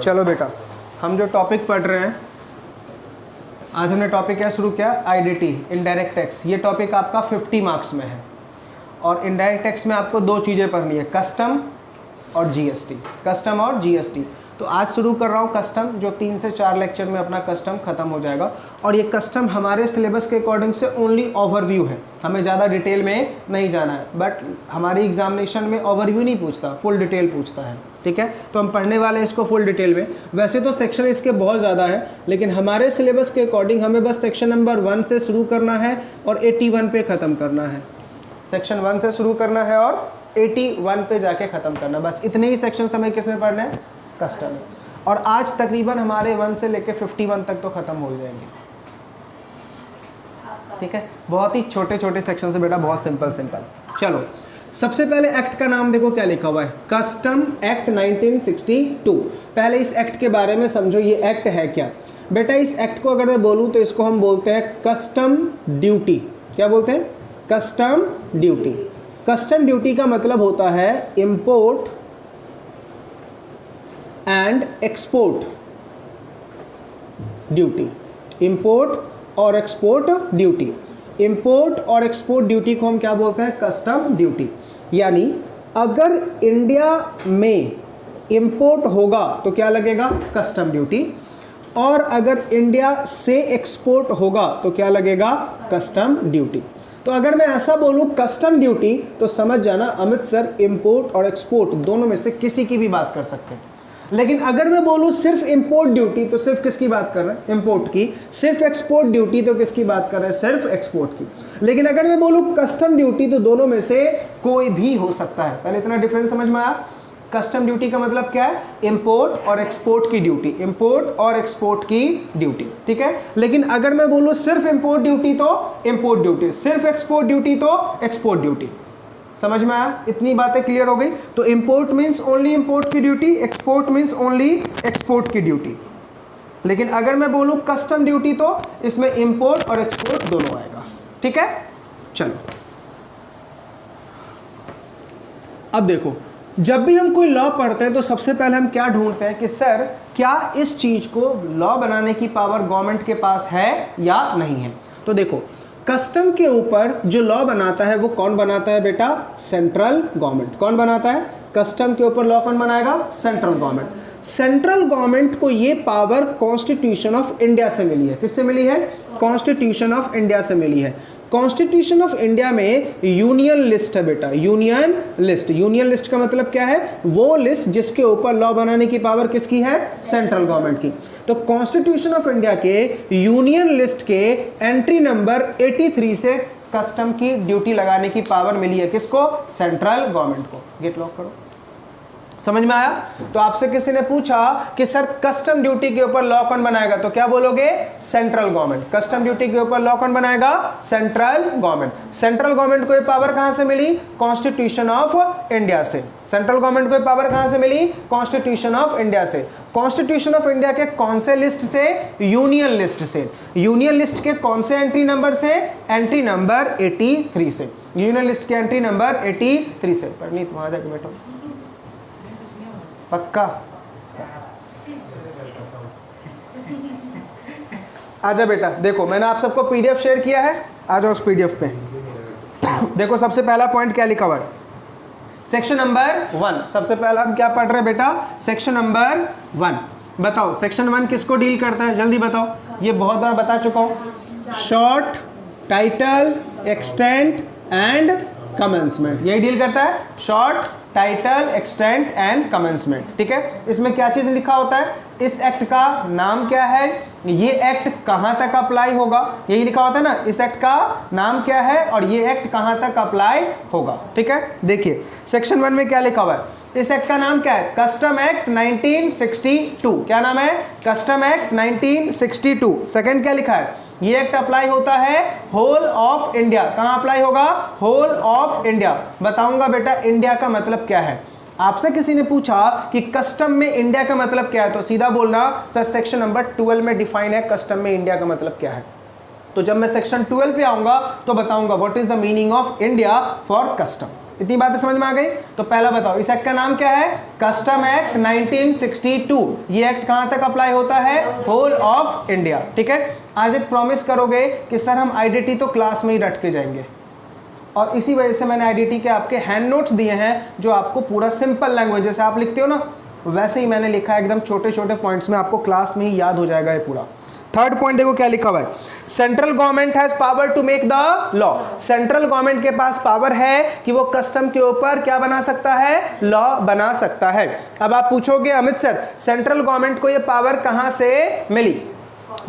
चलो बेटा, हम जो टॉपिक पढ़ रहे हैं आज, हमने टॉपिक क्या शुरू किया, आईडीटी, इनडायरेक्ट टैक्स। ये टॉपिक आपका 50 मार्क्स में है और इनडायरेक्ट टैक्स में आपको दो चीज़ें पढ़नी है, कस्टम और जीएसटी। कस्टम और जीएसटी। तो आज शुरू कर रहा हूँ कस्टम, जो 3 से 4 लेक्चर में अपना कस्टम खत्म हो जाएगा। और ये कस्टम हमारे सिलेबस के अकॉर्डिंग से ओनली ओवरव्यू है, हमें ज़्यादा डिटेल में नहीं जाना है। बट हमारी एग्जामिनेशन में ओवरव्यू नहीं पूछता, फुल डिटेल पूछता है, ठीक है। तो हम पढ़ने वाले हैं इसको फुल डिटेल में। वैसे तो सेक्शन इसके बहुत ज़्यादा है, लेकिन हमारे सिलेबस के अकॉर्डिंग हमें बस सेक्शन नंबर 1 से शुरू करना है और 81 पे ख़त्म करना है। सेक्शन 1 से शुरू करना है और 81 पे जाके ख़त्म करना, बस इतने ही सेक्शन हमें किसमें पढ़ने हैं, कस्टम में। और आज तकरीबन हमारे 1 से लेके 51 तक तो ख़त्म हो जाएंगे, ठीक है। बहुत ही छोटे छोटे सेक्शन से बेटा, बहुत सिंपल। चलो, सबसे पहले एक्ट का नाम देखो क्या लिखा हुआ है, कस्टम एक्ट 1962। पहले इस एक्ट के बारे में समझो, ये एक्ट है क्या बेटा। इस एक्ट को अगर मैं बोलूँ तो इसको हम बोलते हैं कस्टम ड्यूटी। क्या बोलते हैं, कस्टम ड्यूटी। कस्टम ड्यूटी का मतलब होता है import and export duty. Import और एक्सपोर्ट ड्यूटी। इंपोर्ट और एक्सपोर्ट ड्यूटी को हम क्या बोलते हैं, कस्टम ड्यूटी। यानी अगर इंडिया में इंपोर्ट होगा तो क्या लगेगा, कस्टम ड्यूटी। और अगर इंडिया से एक्सपोर्ट होगा तो क्या लगेगा, कस्टम ड्यूटी। तो अगर मैं ऐसा बोलूं कस्टम ड्यूटी, तो समझ जाना अमित सर इंपोर्ट और एक्सपोर्ट दोनों में से किसी की भी बात कर सकते हैं। लेकिन अगर मैं बोलूं सिर्फ इंपोर्ट ड्यूटी, तो सिर्फ किसकी बात कर रहे हैं, इंपोर्ट की। सिर्फ एक्सपोर्ट ड्यूटी तो किसकी बात कर रहे हैं, सिर्फ एक्सपोर्ट की। लेकिन अगर मैं बोलूं कस्टम ड्यूटी, तो दोनों में से कोई भी हो सकता है। पहले इतना डिफरेंस समझ में आया। कस्टम ड्यूटी का मतलब क्या है, इंपोर्ट और एक्सपोर्ट की ड्यूटी। इंपोर्ट और एक्सपोर्ट की ड्यूटी, ठीक है। लेकिन अगर मैं बोलूं सिर्फ इंपोर्ट ड्यूटी तो इंपोर्ट ड्यूटी, सिर्फ एक्सपोर्ट ड्यूटी तो एक्सपोर्ट ड्यूटी। समझ में आया, इतनी बातें क्लियर हो गई। तो इंपोर्ट मींस ओनली इंपोर्ट की duty, export means only export की ड्यूटी। लेकिन अगर मैं बोलूं कस्टम ड्यूटी, तो इसमें इंपोर्ट और एक्सपोर्ट दोनों आएगा, ठीक है। चलो, अब देखो, जब भी हम कोई लॉ पढ़ते हैं तो सबसे पहले हम क्या ढूंढते हैं कि सर क्या इस चीज को लॉ बनाने की पावर गवर्नमेंट के पास है या नहीं है। तो देखो, कस्टम के ऊपर जो लॉ बनाता है वो कौन बनाता है बेटा, सेंट्रल गवर्नमेंट। कौन बनाता है, कस्टम के ऊपर लॉ कौन बनाएगा, सेंट्रल गवर्नमेंट। सेंट्रल गवर्नमेंट को ये पावर कॉन्स्टिट्यूशन ऑफ इंडिया से मिली है। किससे मिली है, कॉन्स्टिट्यूशन ऑफ इंडिया से मिली है। कॉन्स्टिट्यूशन ऑफ इंडिया में यूनियन लिस्ट है बेटा, यूनियन लिस्ट। यूनियन लिस्ट का मतलब क्या है, वो लिस्ट जिसके ऊपर लॉ बनाने की पावर किसकी है, सेंट्रल गवर्नमेंट की। तो कॉन्स्टिट्यूशन ऑफ इंडिया के यूनियन लिस्ट के एंट्री नंबर 83 से कस्टम की ड्यूटी लगाने की पावर मिली है किसको, सेंट्रल गवर्नमेंट को। गेट लॉक करो, समझ में आया। तो आपसे किसी ने पूछा कि सर कस्टम ड्यूटी के ऊपर लॉ कौन बनाएगा, तो क्या बोलोगे, सेंट्रल गवर्नमेंट। कस्टम ड्यूटी के ऊपर लॉ कौन बनाएगा, सेंट्रल गवर्नमेंट। सेंट्रल गवर्नमेंट को ये पावर कहां से मिली, कॉन्स्टिट्यूशन ऑफ इंडिया से। सेंट्रल गवर्नमेंट को ये पावर कहां से मिली, कॉन्स्टिट्यूशन ऑफ इंडिया से। कॉन्स्टिट्यूशन ऑफ इंडिया के कौन से लिस्ट से, यूनियन लिस्ट से। यूनियन लिस्ट के कौन से एंट्री नंबर से, एंट्री नंबर 83 से। यूनियन लिस्ट के एंट्री नंबर 83 से। परनीत वहां जाके बैठो, पक्का। आजा बेटा, देखो मैंने आप सबको पीडीएफ शेयर किया है, आ जाओ उस पीडीएफ पे। देखो सबसे पहला पॉइंट क्या लिखा हुआ है, सेक्शन नंबर 1। सबसे पहला हम क्या पढ़ रहे हैं बेटा, सेक्शन नंबर 1। बताओ सेक्शन 1 किसको डील करता है, जल्दी बताओ। ये बहुत बार बता चुका हूं, short, title, extent and commencement, यही डील करता है। Short, title, extent and commencement, ठीक है। इसमें क्या चीज लिखा होता है, इस एक्ट का नाम क्या है, ये एक्ट कहां तक अप्लाई होगा, यही लिखा होता है ना। इस एक्ट का नाम क्या है और ये एक्ट कहां तक अप्लाई होगा, ठीक है। देखिए सेक्शन 1 में क्या लिखा हुआ है, इस एक्ट का नाम क्या है, कस्टम एक्ट 1962। क्या नाम है, कस्टम एक्ट 1962। सेकंड क्या लिखा है, ये एक्ट अप्लाई होता है होल ऑफ इंडिया। कहां अप्लाई होगा, होल ऑफ इंडिया। बताऊंगा बेटा इंडिया का मतलब क्या है। आपसे किसी ने पूछा कि कस्टम में इंडिया का मतलब क्या है, तो सीधा बोलना सर सेक्शन नंबर 12 में डिफाइन है कस्टम में इंडिया का मतलब क्या है। तो जब मैं सेक्शन 12 पे आऊंगा तो बताऊंगा what is the meaning of India for custom. इतनी बातें समझ में आ गई? तो पहला बताओ, इस एक्ट का नाम क्या है? Custom act 1962। ये एक्ट कहां तक अप्लाई होता है? Whole of India. ठीक है, आज एक प्रॉमिस करोगे कि सर हम आईडीटी तो क्लास में ही रट के जाएंगे, और इसी वजह से मैंने आईडीटी के आपके हैंड नोट्स दिए हैं जो आपको पूरा सिंपल लैंग्वेज जैसे आप लिखते हो ना वैसे ही मैंने लिखा है, एकदम छोटे छोटे पॉइंट्स में, आपको क्लास में ही याद हो जाएगा ये पूरा। थर्ड पॉइंट देखो क्या लिखा हुआ है, central government has power to make the law. Central government के पास पावर है कि वो कस्टम के ऊपर क्या बना सकता है? लॉ बना सकता है। अब आप पूछोगे अमित सर सेंट्रल गवर्नमेंट को ये पावर कहां से मिली?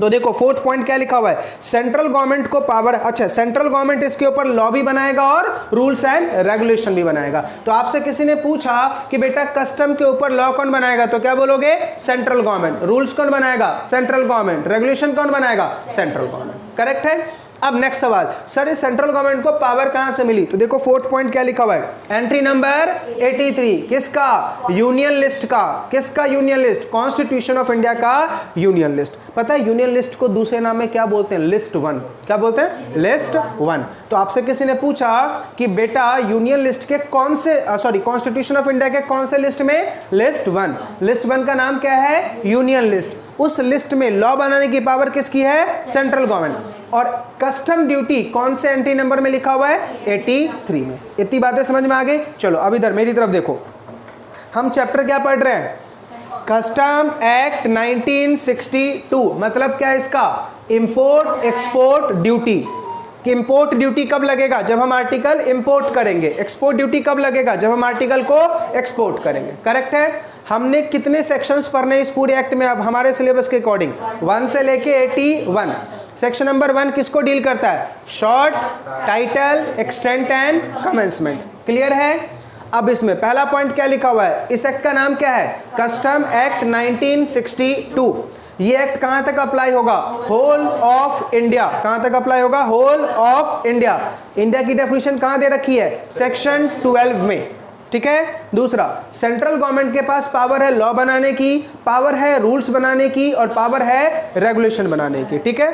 तो देखो फोर्थ पॉइंट क्या लिखा हुआ है, सेंट्रल गवर्नमेंट को पावर, अच्छा सेंट्रल गवर्नमेंट इसके ऊपर लॉ भी बनाएगा और रूल्स एंड रेगुलेशन भी बनाएगा। तो आपसे किसी ने पूछा कि बेटा कस्टम के ऊपर लॉ कौन बनाएगा, तो क्या बोलोगे? Central government. रूल्स कौन बनाएगा? Central government. रेगुलेशन कौन बनाएगा? Central government. करेक्ट है। अब नेक्स्ट सवाल, सर इस सेंट्रल गवर्नमेंट को पावर कहां से मिली? तो देखो फोर्थ पॉइंट क्या लिखा हुआ है, एंट्री नंबर 83 किसका? यूनियन लिस्ट का। किसका union list? Constitution of India का यूनियन लिस्ट। पता है यूनियन लिस्ट को दूसरे नाम में क्या बोलते हैं? लिस्ट 1। क्या बोलते हैं? लिस्ट 1। तो आपसे किसी ने पूछा कि बेटा यूनियन लिस्ट के कौन से, सॉरी कॉन्स्टिट्यूशन ऑफ इंडिया के कौन से लिस्ट में? लिस्ट 1। लिस्ट 1 का नाम क्या है? Union list. उस लिस्ट में लॉ बनाने की पावर किसकी है? Central government. और कस्टम ड्यूटी कौन से एंट्री नंबर में लिखा हुआ है? 83 में। इतनी बातें समझ में आ गई? चलो अब इधर मेरी तरफ देखो, हम चैप्टर क्या पढ़ रहे हैं? Custom act 1962। मतलब क्या है इसका? Import export duty. कि इंपोर्ट ड्यूटी कब लगेगा? जब हम आर्टिकल इंपोर्ट करेंगे। एक्सपोर्ट ड्यूटी कब लगेगा? जब हम आर्टिकल को एक्सपोर्ट करेंगे। करेक्ट है। हमने कितने सेक्शंस पढ़ने इस पूरे एक्ट में? अब हमारे सिलेबस के अकॉर्डिंग 1 से लेके 81। सेक्शन नंबर 1 किसको डील करता है? Short, title, extent and commencement. Clear है। अब इसमें पहला पॉइंट क्या लिखा हुआ है? इस एक्ट का नाम क्या है? Custom act 1962। ये एक्ट कहां तक अप्लाई होगा? Whole of India. कहां तक अप्लाई होगा? Whole of India. इंडिया की डेफिनेशन कहां दे रखी है? सेक्शन 12 में। ठीक है। दूसरा, सेंट्रल गवर्नमेंट के पास पावर है लॉ बनाने की, पावर है रूल्स बनाने की, और पावर है रेगुलेशन बनाने की। ठीक है,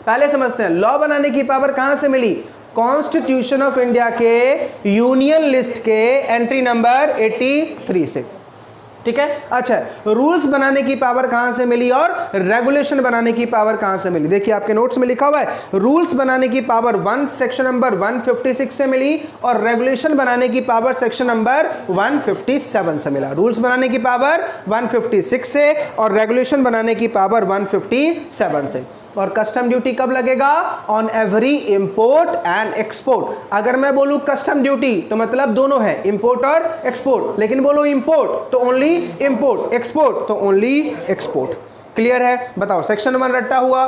पहले समझते हैं लॉ बनाने की पावर कहां से मिली? कॉन्स्टिट्यूशन ऑफ इंडिया के यूनियन लिस्ट के एंट्री नंबर 83 से। ठीक है। अच्छा, रूल्स बनाने की पावर कहां से मिली और रेगुलेशन बनाने की पावर कहां से मिली? देखिए आपके नोट्स में लिखा हुआ है, रूल्स बनाने की पावर 1 सेक्शन नंबर 156 से मिली, और रेगुलेशन बनाने की पावर सेक्शन नंबर 157 से मिला। रूल्स बनाने की पावर 156 से और रेगुलेशन बनाने की पावर 157 से। और कस्टम ड्यूटी कब लगेगा? On every import and export. अगर मैं बोलूं कस्टम ड्यूटी तो मतलब दोनों है, इंपोर्ट और एक्सपोर्ट। लेकिन बोलो इंपोर्ट तो ओनली इंपोर्ट, एक्सपोर्ट तो ओनली एक्सपोर्ट। क्लियर है? बताओ सेक्शन 1 रट्टा हुआ।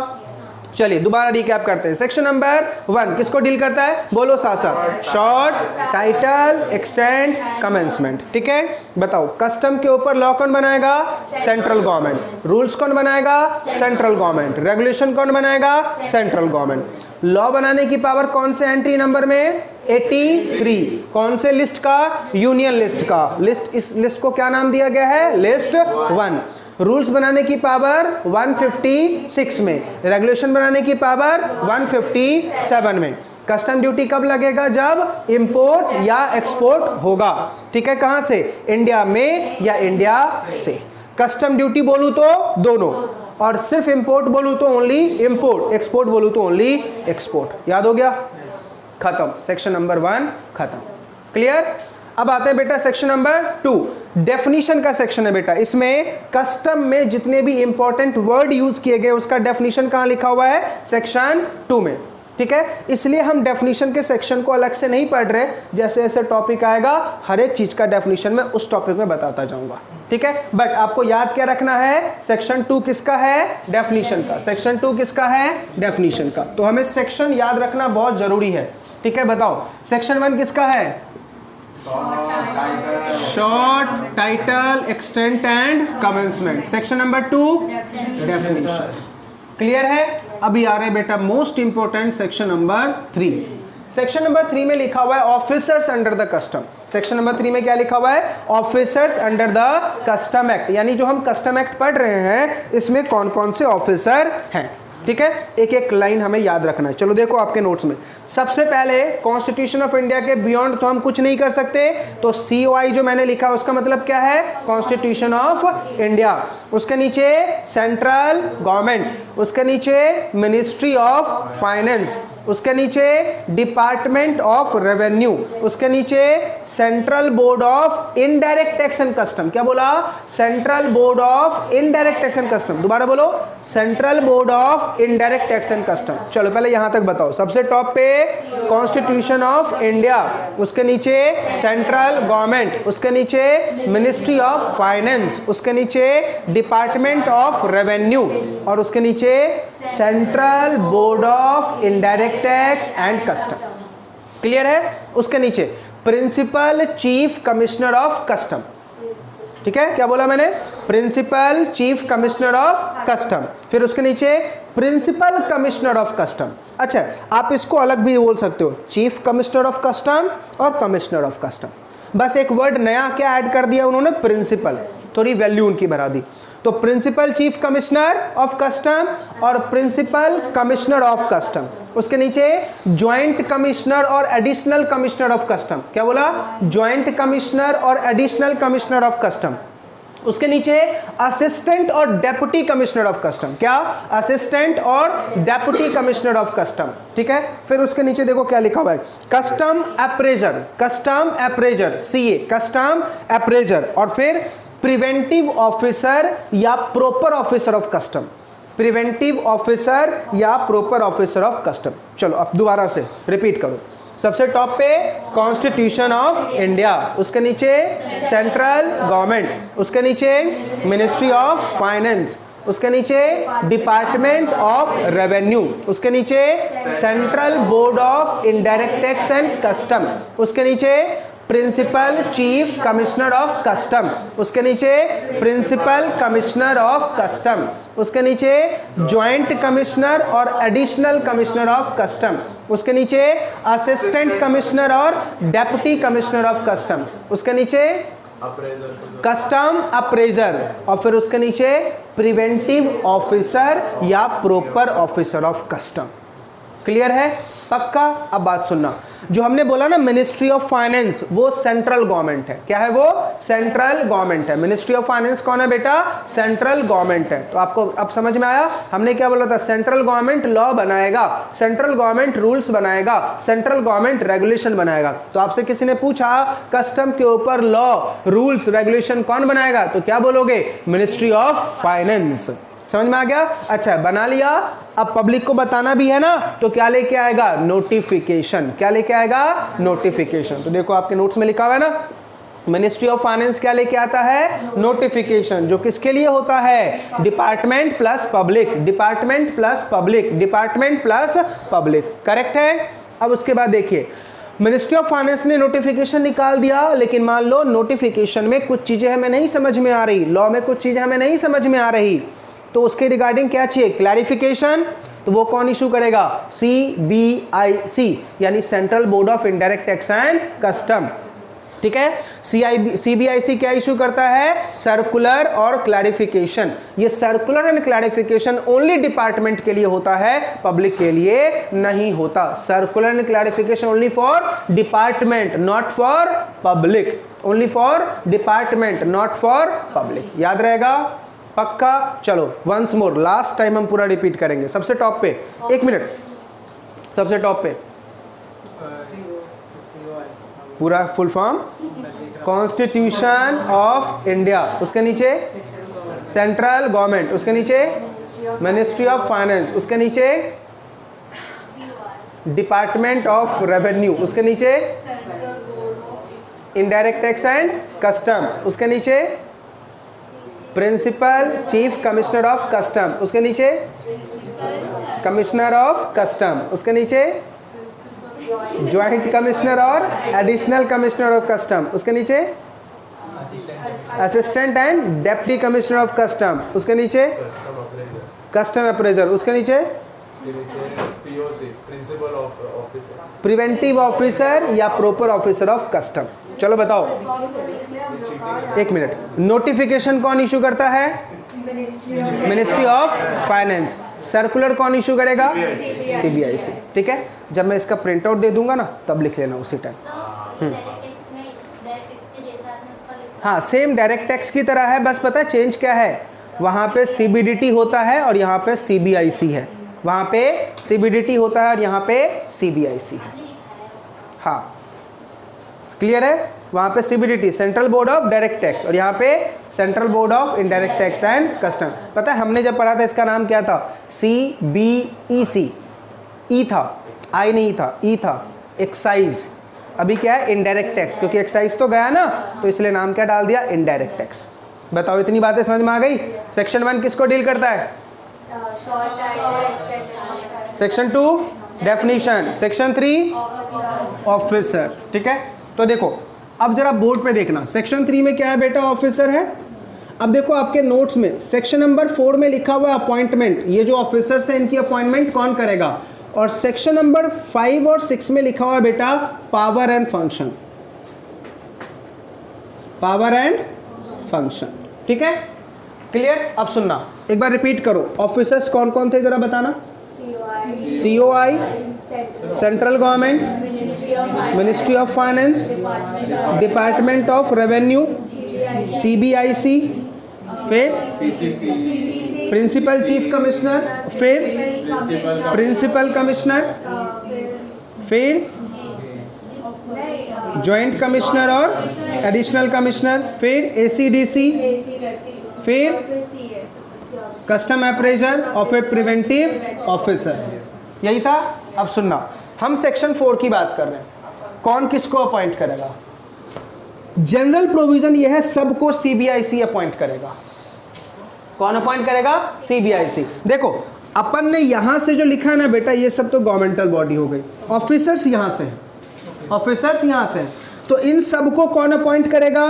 चलिए दोबारा रिकैप करते हैं। सेक्शन नंबर 1 किसको डील करता है? बोलो साथ साथ। Short, title, extend, commencement. ठीक है। बताओ कस्टम के ऊपर लॉ कौन बनाएगा? Central government. रूल्स कौन बनाएगा? Central government. रेगुलेशन कौन बनाएगा? Central government. लॉ बनाने की पावर कौन से एंट्री नंबर में? 83। कौन से लिस्ट का? यूनियन लिस्ट का। लिस्ट, इस लिस्ट को क्या नाम दिया गया है? लिस्ट 1। रूल्स बनाने की पावर 156 में, रेगुलेशन बनाने की पावर 157 में। कस्टम ड्यूटी कब लगेगा? जब इंपोर्ट या एक्सपोर्ट होगा। ठीक है। कहां से? इंडिया में या इंडिया से। कस्टम ड्यूटी बोलूं तो दोनों, और सिर्फ इंपोर्ट बोलूं तो ओनली इंपोर्ट, एक्सपोर्ट बोलूं तो ओनली एक्सपोर्ट। याद हो गया? खत्म। सेक्शन नंबर 1 खत्म। क्लियर। अब आते हैं बेटा सेक्शन नंबर 2, डेफिनेशन का सेक्शन है बेटा। इसमें कस्टम में जितने भी इंपॉर्टेंट वर्ड यूज किए गए उसका डेफिनेशन कहां लिखा हुआ है? सेक्शन 2 में। ठीक है। इसलिए हम डेफिनेशन के सेक्शन को अलग से नहीं पढ़ रहे, जैसे जैसे टॉपिक आएगा हर एक चीज का डेफिनेशन मैं उस टॉपिक में बताता जाऊंगा। ठीक है। बट आपको याद क्या रखना है? सेक्शन 2 किसका है? डेफिनेशन का। सेक्शन 2 किसका है? डेफिनेशन का। तो हमें सेक्शन याद रखना बहुत जरूरी है। ठीक है। बताओ सेक्शन 1 किसका है? Short, title, extent and commencement. Section number 2 definition. Clear है? अभी आ रहे बेटा most important section number 3। Section number 3 में लिखा हुआ है officers under the custom. Section number 3 में क्या लिखा हुआ है? Officers under the custom act. यानी जो हम कस्टम एक्ट पढ़ रहे हैं इसमें कौन कौन से ऑफिसर हैं। ठीक है, एक एक लाइन हमें याद रखना है। चलो देखो आपके नोट्स में, सबसे पहले कॉन्स्टिट्यूशन ऑफ इंडिया के बियॉन्ड तो हम कुछ नहीं कर सकते, तो COI जो मैंने लिखा उसका मतलब क्या है, कॉन्स्टिट्यूशन ऑफ इंडिया। उसके नीचे सेंट्रल गवर्नमेंट, उसके नीचे मिनिस्ट्री ऑफ फाइनेंस, उसके नीचे डिपार्टमेंट ऑफ रेवेन्यू, उसके नीचे central board of indirect tax and custom. क्या बोला, central board of indirect tax and custom. दोबारा बोलो, central board of indirect tax and custom. चलो पहले यहां तक बताओ, सबसे टॉप पे कॉन्स्टिट्यूशन ऑफ इंडिया, उसके नीचे सेंट्रल गवर्नमेंट, उसके नीचे मिनिस्ट्री ऑफ फाइनेंस, उसके नीचे डिपार्टमेंट ऑफ रेवेन्यू और उसके नीचे central board of indirect tax and custom. Clear है। उसके नीचे principal chief commissioner of custom. ठीक है, क्या बोला मैंने, principal chief commissioner of custom. फिर उसके नीचे प्रिंसिपल कमिश्नर ऑफ कस्टम। अच्छा, आप इसको अलग भी बोल सकते हो, चीफ कमिश्नर ऑफ कस्टम और कमिश्नर ऑफ कस्टम। बस एक वर्ड नया क्या ऐड कर दिया उन्होंने, प्रिंसिपल, थोड़ी वैल्यू उनकी बढ़ा दी। तो principal chief commissioner of custom और प्रिंसिपल कमिश्नर ऑफ कस्टम। उसके नीचे ज्वाइंट कमिश्नर और एडिशनल कमिश्नर ऑफ कस्टम। क्या बोला, ज्वाइंट कमिश्नर और एडिशनल कमिश्नर ऑफ कस्टम। उसके नीचे असिस्टेंट और डेप्यूटी कमिश्नर ऑफ कस्टम। क्या, असिस्टेंट और डेप्यूटी कमिश्नर ऑफ कस्टम। ठीक है, फिर उसके नीचे देखो क्या लिखा हुआ है, custom appraisal, custom appraisal, CA, custom appraiser. और फिर प्रिवेंटिव ऑफिसर या proper officer of custom, preventive officer या प्रॉपर ऑफिसर ऑफ कस्टम। चलो अब दोबारा से रिपीट करो, सबसे टॉप पे कॉन्स्टिट्यूशन ऑफ इंडिया, उसके नीचे सेंट्रल गवर्नमेंट, उसके नीचे मिनिस्ट्री ऑफ फाइनेंस, उसके नीचे डिपार्टमेंट ऑफ रेवेन्यू, उसके नीचे central board of indirect tax and custom, उसके नीचे principal chief commissioner of custom, उसके नीचे प्रिंसिपल कमिश्नर ऑफ कस्टम, उसके नीचे ज्वाइंट कमिश्नर और एडिशनल कमिश्नर ऑफ कस्टम, उसके नीचे असिस्टेंट कमिश्नर और डेप्यूटी कमिश्नर ऑफ कस्टम, उसके नीचे कस्टम अप्रेजर और फिर उसके नीचे प्रिवेंटिव ऑफिसर या proper officer of custom. Clear है, पक्का। अब बात सुनना, जो हमने बोला ना मिनिस्ट्री ऑफ फाइनेंस, वो सेंट्रल गवर्नमेंट है। क्या है वो, सेंट्रल गवर्नमेंट है। मिनिस्ट्री ऑफ फाइनेंस कौन है बेटा, सेंट्रल गवर्नमेंट है। तो आपको अब समझ में आया हमने क्या बोला था, सेंट्रल गवर्नमेंट लॉ बनाएगा, सेंट्रल गवर्नमेंट रूल्स बनाएगा, सेंट्रल गवर्नमेंट रेगुलेशन बनाएगा। तो आपसे किसी ने पूछा कस्टम के ऊपर लॉ रूल्स रेगुलेशन कौन बनाएगा, तो क्या बोलोगे, मिनिस्ट्री ऑफ फाइनेंस। समझ में आ गया। अच्छा, बना लिया। अब पब्लिक को बताना भी है ना, तो क्या लेके आएगा, नोटिफिकेशन। क्या लेके आएगा, नोटिफिकेशन। तो देखो आपके नोट्स में लिखा हुआ है ना, मिनिस्ट्री ऑफ फाइनेंस क्या लेके आता है, नोटिफिकेशन, जो किसके लिए होता है, department plus public, department plus public, department plus public. Correct है। अब उसके बाद देखिए, मिनिस्ट्री ऑफ फाइनेंस ने नोटिफिकेशन निकाल दिया, लेकिन मान लो नोटिफिकेशन में कुछ चीजें हमें नहीं समझ में आ रही, लॉ में कुछ चीजें हमें नहीं समझ में आ रही, तो उसके रिगार्डिंग क्या चाहिए, क्लैरिफिकेशन। तो वो कौन इशू करेगा, CBIC, यानी central board of indirect tax and custom. ठीक है, CBIC क्या इशू करता है, सर्कुलर और क्लैरिफिकेशन। ये circular and clarification only department के लिए होता है, पब्लिक के लिए नहीं होता। Circular and clarification only for department, not for public, only for department, not for public. याद रहेगा, पक्का। चलो वंस मोर, लास्ट टाइम हम पूरा रिपीट करेंगे। सबसे टॉप पे, एक मिनट, सबसे टॉप पे पूरा full form, constitution of India, उसके नीचे सेंट्रल गवर्नमेंट, उसके नीचे मिनिस्ट्री ऑफ फाइनेंस, उसके नीचे डिपार्टमेंट ऑफ रेवेन्यू, उसके नीचे इनडायरेक्ट टैक्स एंड कस्टम, उसके नीचे principal chief commissioner of custom, उसके नीचे कमिश्नर ऑफ कस्टम, उसके नीचे ज्वाइंट कमिश्नर और एडिशनल कमिश्नर ऑफ कस्टम, उसके नीचे assistant and deputy commissioner of custom, उसके नीचे कस्टम अप्रेजर, उसके नीचे प्रिवेंटिव ऑफिसर या प्रॉपर ऑफिसर ऑफ कस्टम। चलो बताओ, एक मिनट। नोटिफिकेशन कौन इशू करता है? Ministry of finance. सर्कुलर कौन इशू करेगा? CBIC। ठीक है, जब मैं इसका प्रिंट आउट दे दूंगा ना तब लिख लेना उसी टाइम। हाँ, सेम डायरेक्ट टैक्स की तरह है, बस पता है चेंज क्या है? वहाँ पे CBDT होता है और यहाँ पे CBIC है। वहाँ पे CBDT होता है और यहाँ पे CBIC है। हाँ, क्लियर है? वहाँ पे CBDT central board of direct tax और यहाँ पे central board of indirect tax and custom. पता है हमने जब पढ़ा था इसका नाम क्या था? CBEC। ई था, आई नहीं था, ई था एक्साइज। अभी क्या है? इनडायरेक्ट टैक्स, क्योंकि एक्साइज तो गया ना तो इसलिए नाम क्या डाल दिया? Indirect tax. बताओ इतनी बातें समझ में आ गई? सेक्शन 1 किसको डील करता है? Section 2 definition, section 3 officer. ठीक है, तो देखो अब जरा बोर्ड पे देखना, सेक्शन 3 में क्या है बेटा? ऑफिसर है। अब देखो आपके नोट्स में सेक्शन नंबर 4 में लिखा हुआ है अपॉइंटमेंट, ये जो ऑफिसर्स हैं इनकी अपॉइंटमेंट कौन करेगा? और सेक्शन नंबर 5 और 6 में लिखा हुआ है बेटा power and function, power and function. ठीक है, क्लियर? अब सुनना, एक बार रिपीट करो, ऑफिसर्स कौन कौन थे जरा बताना? COI central government, ministry of finance, department of revenue, CBIC, फिर प्रिंसिपल चीफ कमिश्नर, फिर प्रिंसिपल कमिश्नर, फिर जॉइंट कमिश्नर और एडिशनल कमिश्नर, फिर ACDC, फिर कस्टम अप्रेजर और फिर प्रिवेंटिव ऑफिसर। यही था। अब सुनना, हम सेक्शन 4 की बात कर रहे हैं, कौन किसको अपॉइंट करेगा? जनरल प्रोविजन यह है सबको CBIC अपॉइंट करेगा। कौन अपॉइंट करेगा? CBIC। देखो अपन ने यहां से जो लिखा है ना बेटा, ये सब तो गवर्नमेंटल बॉडी हो गई। ऑफिसर्स यहां से हैं, ऑफिसर्स यहां से हैं, तो इन सबको कौन अपॉइंट करेगा?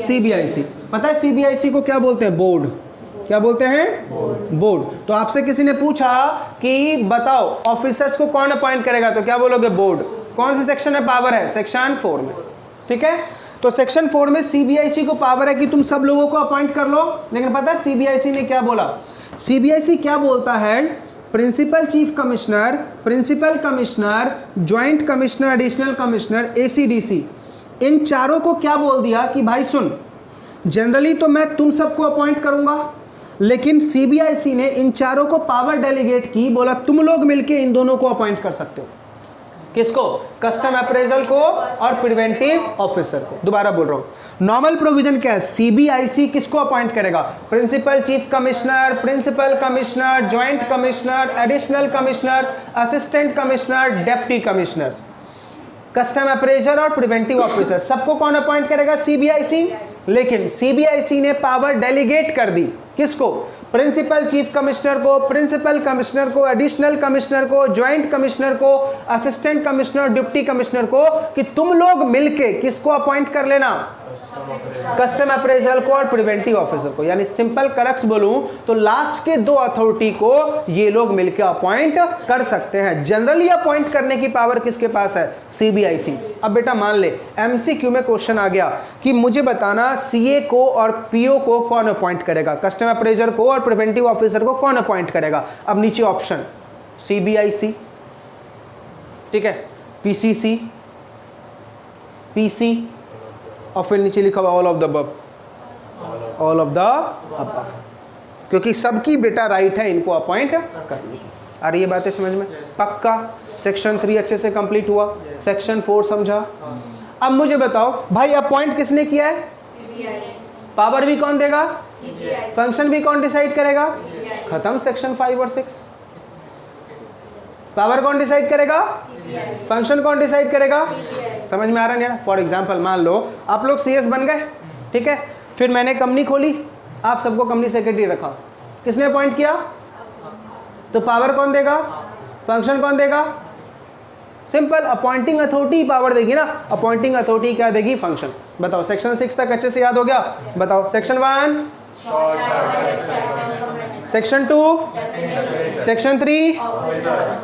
CBIC। पता है CBIC को क्या बोलते हैं? बोर्ड। क्या बोलते हैं? बोर्ड। तो आपसे किसी ने पूछा कि बताओ ऑफिसर्स को कौन अपॉइंट करेगा, तो क्या बोलोगे? बोर्ड। कौन सी सेक्शन में पावर है? सेक्शन 4 में। ठीक है, तो सेक्शन 4 में CBIC को पावर है कि तुम सब लोगों को अपॉइंट कर लो। लेकिन पता है CBIC ने क्या बोला? CBIC क्या बोलता है? Principal chief commissioner, principal commissioner, joint commissioner, additional commissioner, ACDC, इन चारों को क्या बोल दिया कि भाई सुन, जनरली तो मैं तुम सबको अपॉइंट करूंगा, लेकिन CBIC ने इन चारों को पावर डेलीगेट की, बोला तुम लोग मिलके इन दोनों को अपॉइंट कर सकते हो। किसको? कस्टम अप्रेजल को और प्रिवेंटिव ऑफिसर को। दोबारा बोल रहा हूं, नॉर्मल प्रोविजन क्या है? CBIC किसको अपॉइंट करेगा? Principal chief commissioner, principal commissioner, joint commissioner, additional commissioner, assistant commissioner, deputy commissioner, custom appraiser और प्रिवेंटिव ऑफिसर, सबको कौन अपॉइंट करेगा? CBIC। लेकिन CBIC ने पावर डेलीगेट कर दी, किसको? प्रिंसिपल चीफ कमिश्नर को, प्रिंसिपल कमिश्नर को, एडिशनल कमिश्नर को, ज्वाइंट कमिश्नर को, असिस्टेंट कमिश्नर, डिप्टी कमिश्नर को, कि तुम लोग मिलके किसको अपॉइंट कर लेना? कस्टम अप्रेजल को और प्रिवेंटिव ऑफिसर को। यानी सिंपल करेक्ट बोलूं तो लास्ट के 2 अथॉरिटी को ये लोग मिलकर अपॉइंट कर सकते हैं। जनरली अपॉइंट करने की पावर किसके पास है? CBIC। अब बेटा मान ले MCQ में क्वेश्चन आ गया कि मुझे बताना CA को और PO को कौन अपॉइंट करेगा, कस्टम अप्रेजर को और प्रिवेंटिव ऑफिसर को कौन अपॉइंट करेगा? अब नीचे ऑप्शन CBIC, ठीक है, PCC, PC और फिर नीचे लिखा हुआ all of the above, all of the above, क्योंकि सबकी बेटा राइट है इनको अपॉइंट करने। आ रही है बातें समझ में? पक्का सेक्शन 3 अच्छे से कंप्लीट हुआ, सेक्शन 4 समझा। अब मुझे बताओ भाई अपॉइंट किसने किया है? पावर भी कौन देगा? फंक्शन भी कौन डिसाइड करेगा? खत्म सेक्शन 5 और 6। पावर कौन डिसाइड करेगा? फंक्शन कौन डिसाइड करेगा? समझ में आ रहा है ना? फॉर एग्जाम्पल मान लो आप लोग CS बन गए, ठीक है, फिर मैंने कंपनी खोली, आप सबको कंपनी सेक्रेटरी रखा, किसने अपॉइंट किया? तो पावर कौन देगा? फंक्शन कौन देगा? सिंपल, अपॉइंटिंग अथॉरिटी पावर देगी ना। अपॉइंटिंग अथॉरिटी क्या देगी? फंक्शन। बताओ सेक्शन 6 तक अच्छे से याद हो गया? बताओ section 1, section 2, section 3,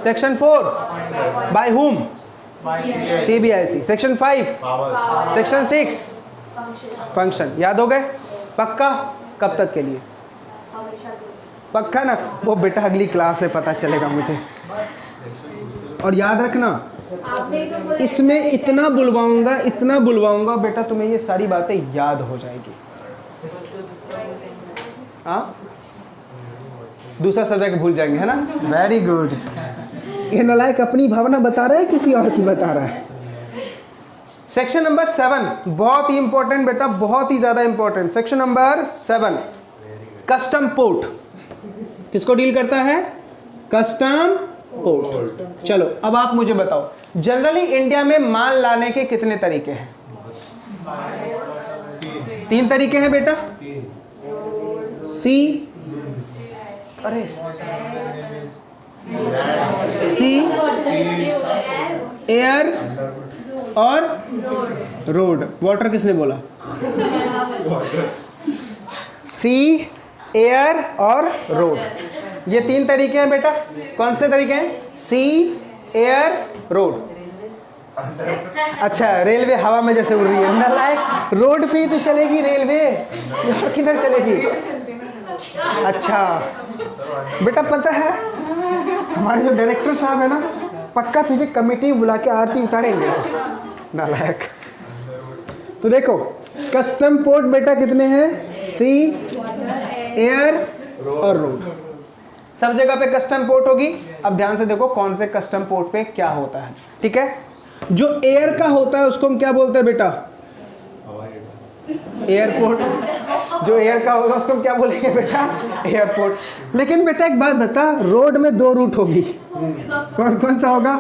section 4, by whom? CBIC। Section 5 section 6 function. याद हो गए? पक्का? कब तक के लिए? पक्का ना? वो बेटा अगली क्लास में पता चलेगा मुझे। और याद रखना, इसमें इतना बुलवाऊंगा बेटा, तुम्हें ये सारी बातें याद हो जाएगी। हाँ, दूसरा सब्जेक्ट भूल जाएंगे, है ना? Very good. ये नालायक अपनी भावना बता रहा है, किसी और की बता रहा है। सेक्शन नंबर 7 बहुत ही इंपॉर्टेंट बेटा, बहुत ही ज्यादा important. Section number 7 custom port. किसको डील करता है? Custom port. चलो अब आप मुझे बताओ, जनरली इंडिया में माल लाने के कितने तरीके हैं? 3 तरीके हैं बेटा। सी, अरे सी, एयर और रोड। वाटर किसने बोला? सी, एयर और रोड, ये 3 तरीके हैं बेटा। कौन से तरीके हैं? सी, एयर, रोड। अच्छा, रेलवे हवा में जैसे उड़ रही है, नालायक। रोड पे तो चलेगी रेलवे, और किधर चलेगी? अच्छा बेटा, पता है हमारे जो डायरेक्टर साहब है ना, पक्का तुझे कमेटी बुला के आरती उतारेंगे, नालायक। तो देखो कस्टम पोर्ट बेटा कितने हैं? सी, एयर और रोड। सब जगह पे कस्टम पोर्ट होगी। अब ध्यान से देखो कौन से कस्टम पोर्ट पे क्या होता है, ठीक है? जो एयर का होता है उसको हम क्या बोलते हैं बेटा? एयरपोर्ट। जो एयर का होगा उसको हम क्या बोलेंगे बेटा? एयरपोर्ट। लेकिन बेटा एक बात बता, रोड में 2 रूट होगी, कौन कौन सा होगा?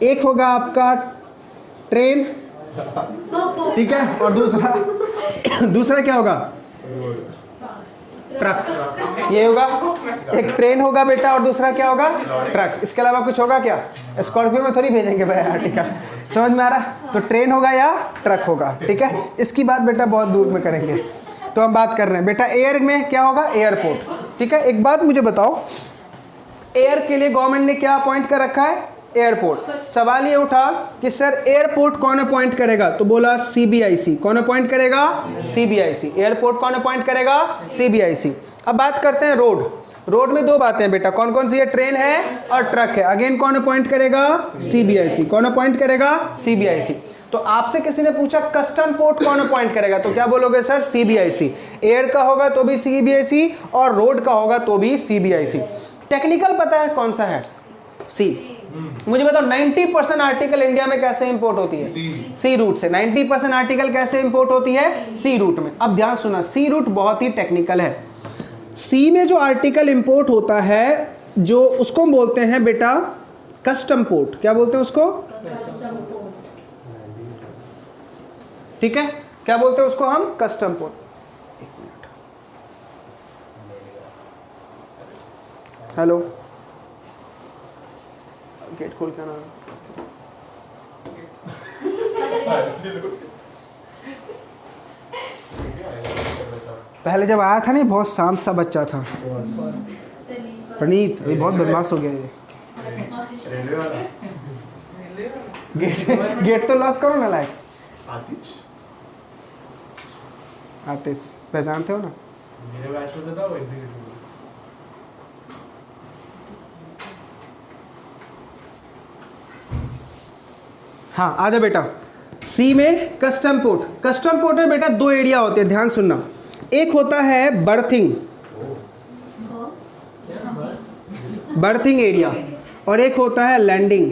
एक होगा आपका ट्रेन, ठीक है, और दूसरा क्या होगा? ट्रक। ये होगा, एक ट्रेन होगा बेटा और दूसरा क्या होगा? ट्रक। इसके अलावा कुछ होगा क्या? स्कॉर्पियो में थोड़ी भेजेंगे भाई आर्टिकल, समझ में आ रहा? तो ट्रेन होगा या ट्रक होगा, ठीक है? इसकी बात बेटा बहुत दूर में करेंगे, तो हम बात कर रहे हैं बेटा एयर में क्या होगा? एयरपोर्ट, ठीक है? एक बात मुझे बताओ, एयर के लिए गवर्नमेंट ने क्या अपॉइंट कर रखा है? एयरपोर्ट। सवाल ये उठा कि सर एयरपोर्ट कौन अपॉइंट करेगा? तो बोला CBIC। कौन अपॉइंट करेगा? CBIC। एयरपोर्ट कौन अपॉइंट करेगा? CBIC। अब बात करते हैं रोड। रोड में 2 बातें हैं बेटा, कौन कौन सी है? ट्रेन है और ट्रक है। अगेन कौन अपॉइंट करेगा? CBIC। कौन अपॉइंट करेगा? CBIC। तो आपसे किसी ने पूछा कस्टम पोर्ट कौन अपॉइंट करेगा, तो क्या बोलोगे सर? CBIC। एयर का होगा तो भी CBIC और रोड का होगा तो भी CBIC। टेक्निकल पता है कौन सा है? सी। मुझे बताओ 90% आर्टिकल इंडिया में कैसे इंपोर्ट होती है? सी रूट से। 90% आर्टिकल कैसे इंपोर्ट होती है? सी रूट में। अब ध्यान सुना, सी रूट बहुत ही टेक्निकल है। सी में जो आर्टिकल इंपोर्ट होता है, जो उसको हम बोलते हैं बेटा कस्टम पोर्ट। क्या बोलते हैं उसको? ठीक है, क्या बोलते हैं उसको हम? Custom port. एक मिनट, हेलो, गेट खोल के ना। पहले जब आया था नहीं, बहुत शांत सा बच्चा था, प्रणीत। अभी बहुत बदमाश हो गया ये। गेट तो लॉक करो ना। लाइक आतिश पहचानते हो ना? मेरे बैच में था वो एग्जीक्यूटिव। हाँ आजा बेटा। सी में कस्टम पोर्ट। कस्टम पोर्ट में बेटा 2 एरिया होते हैं, ध्यान सुनना। एक होता है बर्थिंग एरिया और एक होता है लैंडिंग।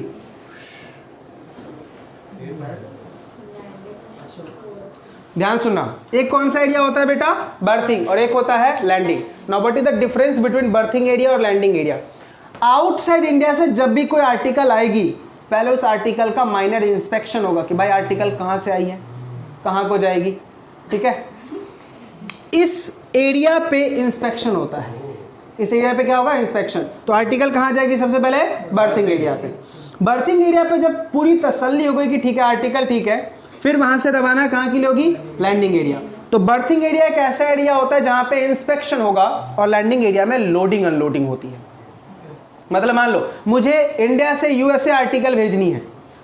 ध्यान सुनना, एक कौन सा एरिया होता है बेटा? बर्थिंग, और एक होता है landing. Now what is the difference between berthing area और लैंडिंग एरिया? आउटसाइड इंडिया से जब भी कोई आर्टिकल आएगी, पहले उस आर्टिकल का माइनर इंस्पेक्शन होगा कि भाई आर्टिकल कहाँ से आई है, कहाँ को जाएगी, ठीक है? इस एरिया पे इंस्पेक्शन होता है। इस एरिया पे क्या होगा? इंस्पेक्शन। तो आर्टिकल कहाँ जाएगी? सबसे पहले बर्थिंग एरिया पे। बर्थिंग एरिया पे जब पूरी तसल्ली हो गई कि ठीक है आर्टिकल ठीक है, फिर वहां से रवाना कहाँ के लिए होगी? Landing area. तो बर्थिंग एरिया एक ऐसा एरिया होता है जहां पे इंस्पेक्शन होगा और लैंडिंग एरिया में लोडिंग अनलोडिंग होती है। मतलब मान लो मुझे इंडिया से USA आर्टिकल भेजनी है,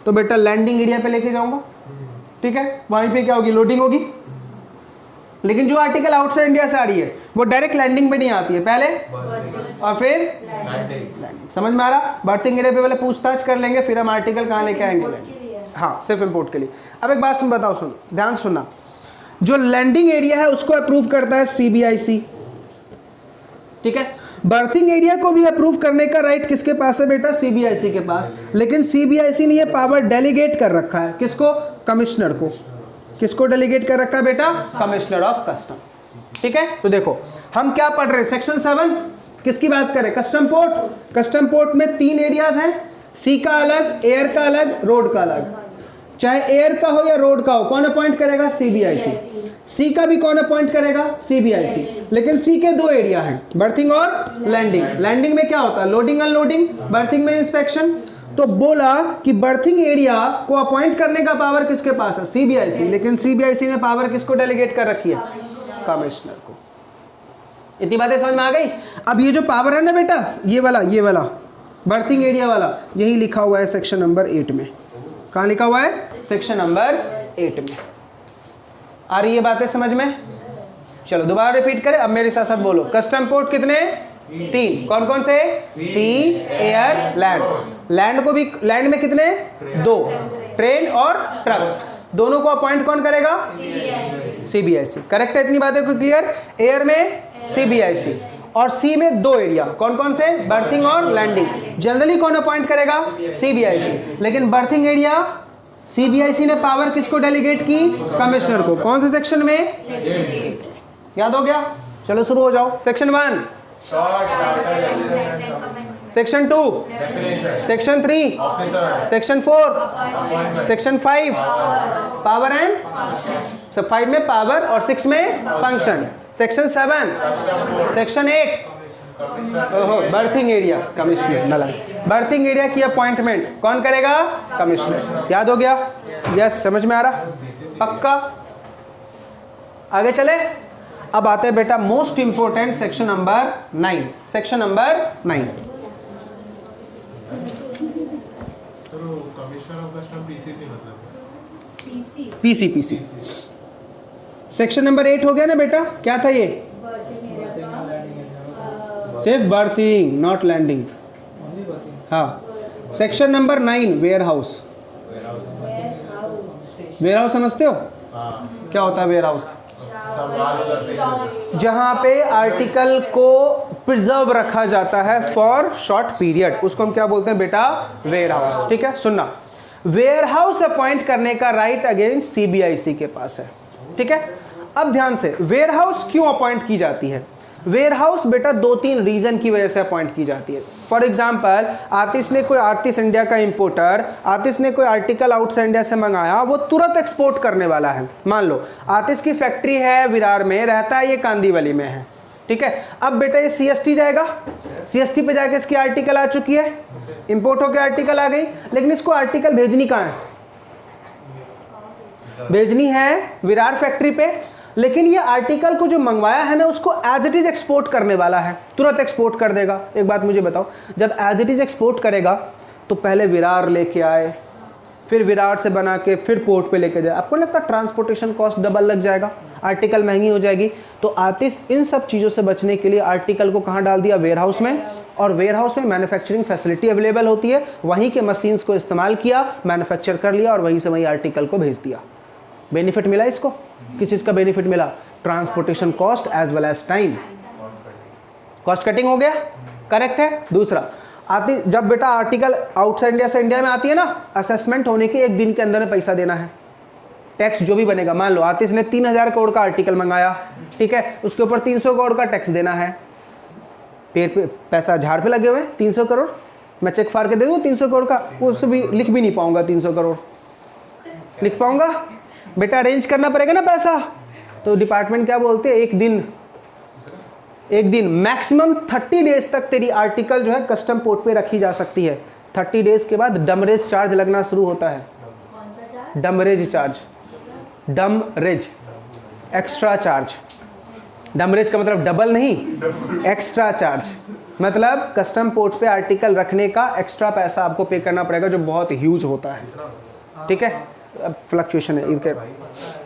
तो बेटा लैंडिंग एरिया पे लेके जाऊंगा, ठीक है, वहीं पे क्या होगी, लोडिंग होगी। लेकिन जो आर्टिकल आउटसाइड इंडिया से आ रही है वो डायरेक्ट लैंडिंग पे नहीं आती है, पहले और फिर लैंडिंग। समझ में आ रहा? बर्थिंग एरिया पे पहले पूछताछ कर लेंगे, फिर हम आर्टिकल कहाँ लेके आएंगे। हाँ, सिर्फ इंपोर्ट के लिए। अब एक बात सुन बताओ, सुन ध्यान सुनना, जो लैंडिंग एरिया है उसको अप्रूव करता है CBIC, ठीक है। बर्थिंग एरिया को भी अप्रूव करने का राइट किसके पास है बेटा, CBIC के पास। लेकिन CBIC ने ये पावर डेलीगेट कर रखा है, किसको, कमिश्नर को। किसको डेलीगेट कर रखा है बेटा, कमिश्नर ऑफ कस्टम, ठीक है। तो देखो हम क्या पढ़ रहे हैं, सेक्शन 7 किसकी बात करें, कस्टम पोर्ट। कस्टम पोर्ट में 3 एरियाज हैं, सी का अलग, एयर का अलग, रोड का अलग। चाहे एयर का हो या रोड का हो, कौन अपॉइंट करेगा, CBIC। सी का भी कौन अपॉइंट करेगा, CBIC। लेकिन सी के 2 एरिया हैं, बर्थिंग और लैंडिंग। लैंडिंग में क्या होता है, लोडिंग अनलोडिंग, बर्थिंग में इंस्पेक्शन। तो बोला कि बर्थिंग एरिया को अपॉइंट करने का पावर किसके पास है, CBIC। लेकिन CBIC ने पावर किसको डेलीगेट कर रखी है, कमिश्नर को। इतनी बातें समझ में आ गई। अब ये जो पावर है ना बेटा, ये वाला बर्थिंग एरिया वाला, यही लिखा हुआ है सेक्शन नंबर 8 में। कहाँ लिखा हुआ है, सेक्शन नंबर 8 में। आ रही है बातें समझ में? चलो दोबारा रिपीट करें, अब मेरे साथ साथ बोलो। कस्टम पोर्ट कितने, 3। कौन कौन से, सी, एयर, लैंड। लैंड को भी, लैंड में कितने, 2, ट्रेन और ट्रक। दोनों को अपॉइंट कौन करेगा, CBIC। करेक्ट है, इतनी बातें को क्लियर। एयर में CBIC और सी में 2 एरिया, कौन कौन से, बर्थिंग और लैंडिंग। जनरली कौन अपॉइंट करेगा, CBIC। लेकिन बर्थिंग एरिया CBIC ने पावर किसको डेलीगेट की, कमिश्नर को। कौन से सेक्शन में, याद हो गया। चलो शुरू हो जाओ। Section 1, section 2, section 3, section 4, section 5 power and, 5 में पावर और 6 में function. Section 7, section 8 berthing area, commissioner नलग। बर्थिंग एरिया की अपॉइंटमेंट कौन करेगा, कमिश्नर। याद हो गया, यस, समझ में आ रहा, पक्का। आगे चले। अब आते हैं बेटा most important section number 9। Section number 9, commissioner of custom PCC मतलब PC। सेक्शन नंबर 8 हो गया ना बेटा, क्या था ये, सिर्फ बर्थिंग नॉट लैंडिंग। हाँ, section number 9 warehouse. Warehouse समझते हो, क्या होता है वेयर हाउस, जहां पे आर्टिकल को प्रिजर्व रखा जाता है फॉर शॉर्ट पीरियड, उसको हम क्या बोलते हैं बेटा, वेयर हाउस। ठीक है, सुनना, वेयर हाउस अपॉइंट करने का राइट अगेंस्ट CBIC के पास है। ठीक है, अब ध्यान से, वेयर हाउस क्यों अपॉइंट की जाती है। वेयर हाउस बेटा 2-3 रीजन की वजह से अपॉइंट की जाती है। फॉर एग्जाम्पल, आतिश ने कोई आतिश इंडिया का इंपोर्टर, आतिश ने कोई आर्टिकल आउटसाइड इंडिया से मंगाया, वो तुरंत एक्सपोर्ट करने वाला है। मान लो आतिश की फैक्ट्री है विरार में, रहता है ये कांदीवली में है। ठीक है, अब बेटा ये CST जाएगा, CST पे जाके इसकी आर्टिकल आ चुकी है, इंपोर्ट होकर आर्टिकल आ गई, लेकिन इसको आर्टिकल भेजनी कहाँ है, भेजनी है विरार फैक्ट्री पे। लेकिन ये आर्टिकल को जो मंगवाया है ना, उसको एज इट इज एक्सपोर्ट करने वाला है, तुरंत एक्सपोर्ट कर देगा। एक बात मुझे बताओ, जब एज इट इज एक्सपोर्ट करेगा तो पहले विरार लेके आए, फिर विरार से बना के फिर पोर्ट पे लेके जाए, आपको लगता है ट्रांसपोर्टेशन कॉस्ट डबल लग जाएगा, आर्टिकल महंगी हो जाएगी। तो आतिश इन सब चीज़ों से बचने के लिए आर्टिकल को कहाँ डाल दिया, वेयर हाउस में। और वेयर हाउस में मैन्युफैक्चरिंग फैसिलिटी अवेलेबल होती है, वहीं के मशीन्स को इस्तेमाल किया, मैन्युफैक्चर कर लिया और वहीं से वहीं आर्टिकल को भेज दिया। बेनिफिट मिला इसको, किस चीज़ का बेनिफिट मिला, transportation cost as well as time, cost cutting हो गया। करेक्ट है। दूसरा, आती जब बेटा आर्टिकल आउटसाइड इंडिया से इंडिया में आती है ना, असेसमेंट होने के 1 दिन के अंदर में पैसा देना है, टैक्स जो भी बनेगा। मान लो आतिश ने 3000 करोड़ का आर्टिकल मंगाया, ठीक है, उसके ऊपर 300 करोड़ का टैक्स देना है। पेड़ पे पैसा झाड़ पे लगे हुए 300 करोड़, मैं चेक फाड़ के दे दूँ 300 करोड़ का, वो उससे भी लिख भी नहीं पाऊंगा, 300 करोड़ लिख पाऊंगा बेटा, अरेंज करना पड़ेगा ना पैसा। तो डिपार्टमेंट क्या बोलते हैं, एक दिन मैक्सिमम 30 डेज तक तेरी आर्टिकल जो है कस्टम पोर्ट पे रखी जा सकती है। 30 डेज के बाद डमरेज चार्ज लगना शुरू होता है। डमरेज चार्ज, डमरेज एक्स्ट्रा चार्ज, डमरेज का मतलब डबल नहीं, एक्स्ट्रा चार्ज। मतलब कस्टम पोर्ट पे आर्टिकल रखने का एक्स्ट्रा पैसा आपको पे करना पड़ेगा, जो बहुत ह्यूज होता है, ठीक है। फ्लक्चुएशन है इनके,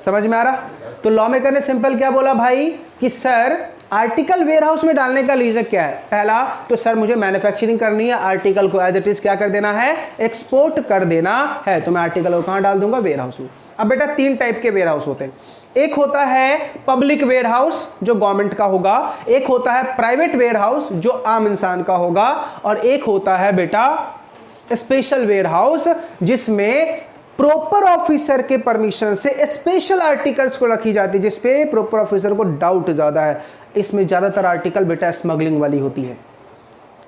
समझ में आ रहा। तो लॉ मेकर ने सिंपल क्या बोला भाई कि सर आर्टिकल वेयर हाउस में डालने का रीजन क्या है। पहला तो सर मुझे मैन्युफैक्चरिंग करनी है, आर्टिकल को एज इट इज क्या कर देना है, एक्सपोर्ट कर देना है, तो मैं आर्टिकल को कहाँ डाल दूंगा, वेयर हाउस में। अब बेटा 3 टाइप के वेयर हाउस होते हैं, एक होता है पब्लिक वेयर हाउस जो गवर्नमेंट का होगा, एक होता है प्राइवेट वेयर हाउस जो आम इंसान का होगा, और एक होता है बेटा स्पेशल वेयर हाउस जिसमें प्रॉपर ऑफिसर के परमिशन से स्पेशल आर्टिकल्स को रखी जाती है, जिसपे प्रॉपर ऑफिसर को डाउट ज्यादा है। इसमें ज्यादातर आर्टिकल बेटा स्मगलिंग वाली होती है।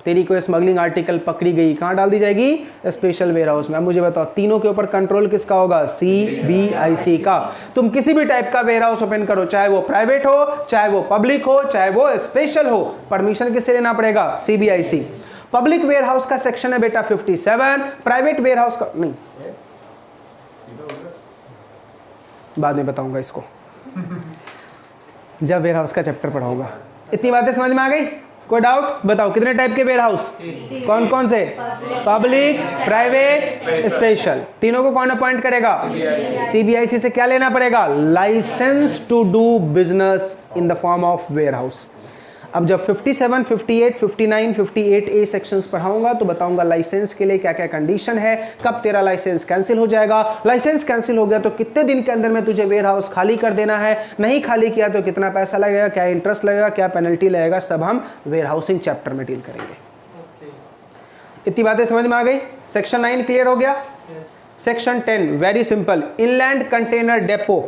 तेरी कोई स्मगलिंग आर्टिकल पकड़ी गई, कहाँ डाल दी जाएगी, स्पेशल वेयर हाउस में। अब मुझे बताओ तीनों के ऊपर कंट्रोल किसका होगा, CBIC का। तुम किसी भी टाइप का वेयर हाउस ओपन करो, चाहे वो प्राइवेट हो, चाहे वो पब्लिक हो, चाहे वो स्पेशल हो, परमिशन किससे लेना पड़ेगा, CBIC। पब्लिक वेयर हाउस का सेक्शन है बेटा 57, प्राइवेट वेयर हाउस का नहीं, बाद में बताऊंगा इसको जब वेयर हाउस का चैप्टर पढ़ाऊंगा। इतनी बातें समझ में आ गई, कोई डाउट बताओ। कितने टाइप के वेयर हाउस, कौन कौन से, पब्लिक, प्राइवेट, स्पेशल। तीनों को कौन अपॉइंट करेगा, CBIC से क्या लेना पड़ेगा, licence to do business in the form of warehouse. अब जब 57, 58, 59, 58A सेक्शंस पढ़ाऊंगा तो बताऊंगा लाइसेंस के लिए क्या क्या कंडीशन है, कब तेरा लाइसेंस कैंसिल हो जाएगा, लाइसेंस कैंसिल हो गया तो कितने दिन के अंदर में तुझे वेयर हाउस खाली कर देना है, नहीं खाली किया तो कितना पैसा लगेगा, क्या इंटरेस्ट लगेगा, क्या पेनल्टी लगेगा, सब हम वेयर हाउसिंग चैप्टर में डील करेंगे। इतनी बातें समझ में आ गई। सेक्शन 9 क्लियर हो गया। Section 10 very simple, inland container depot.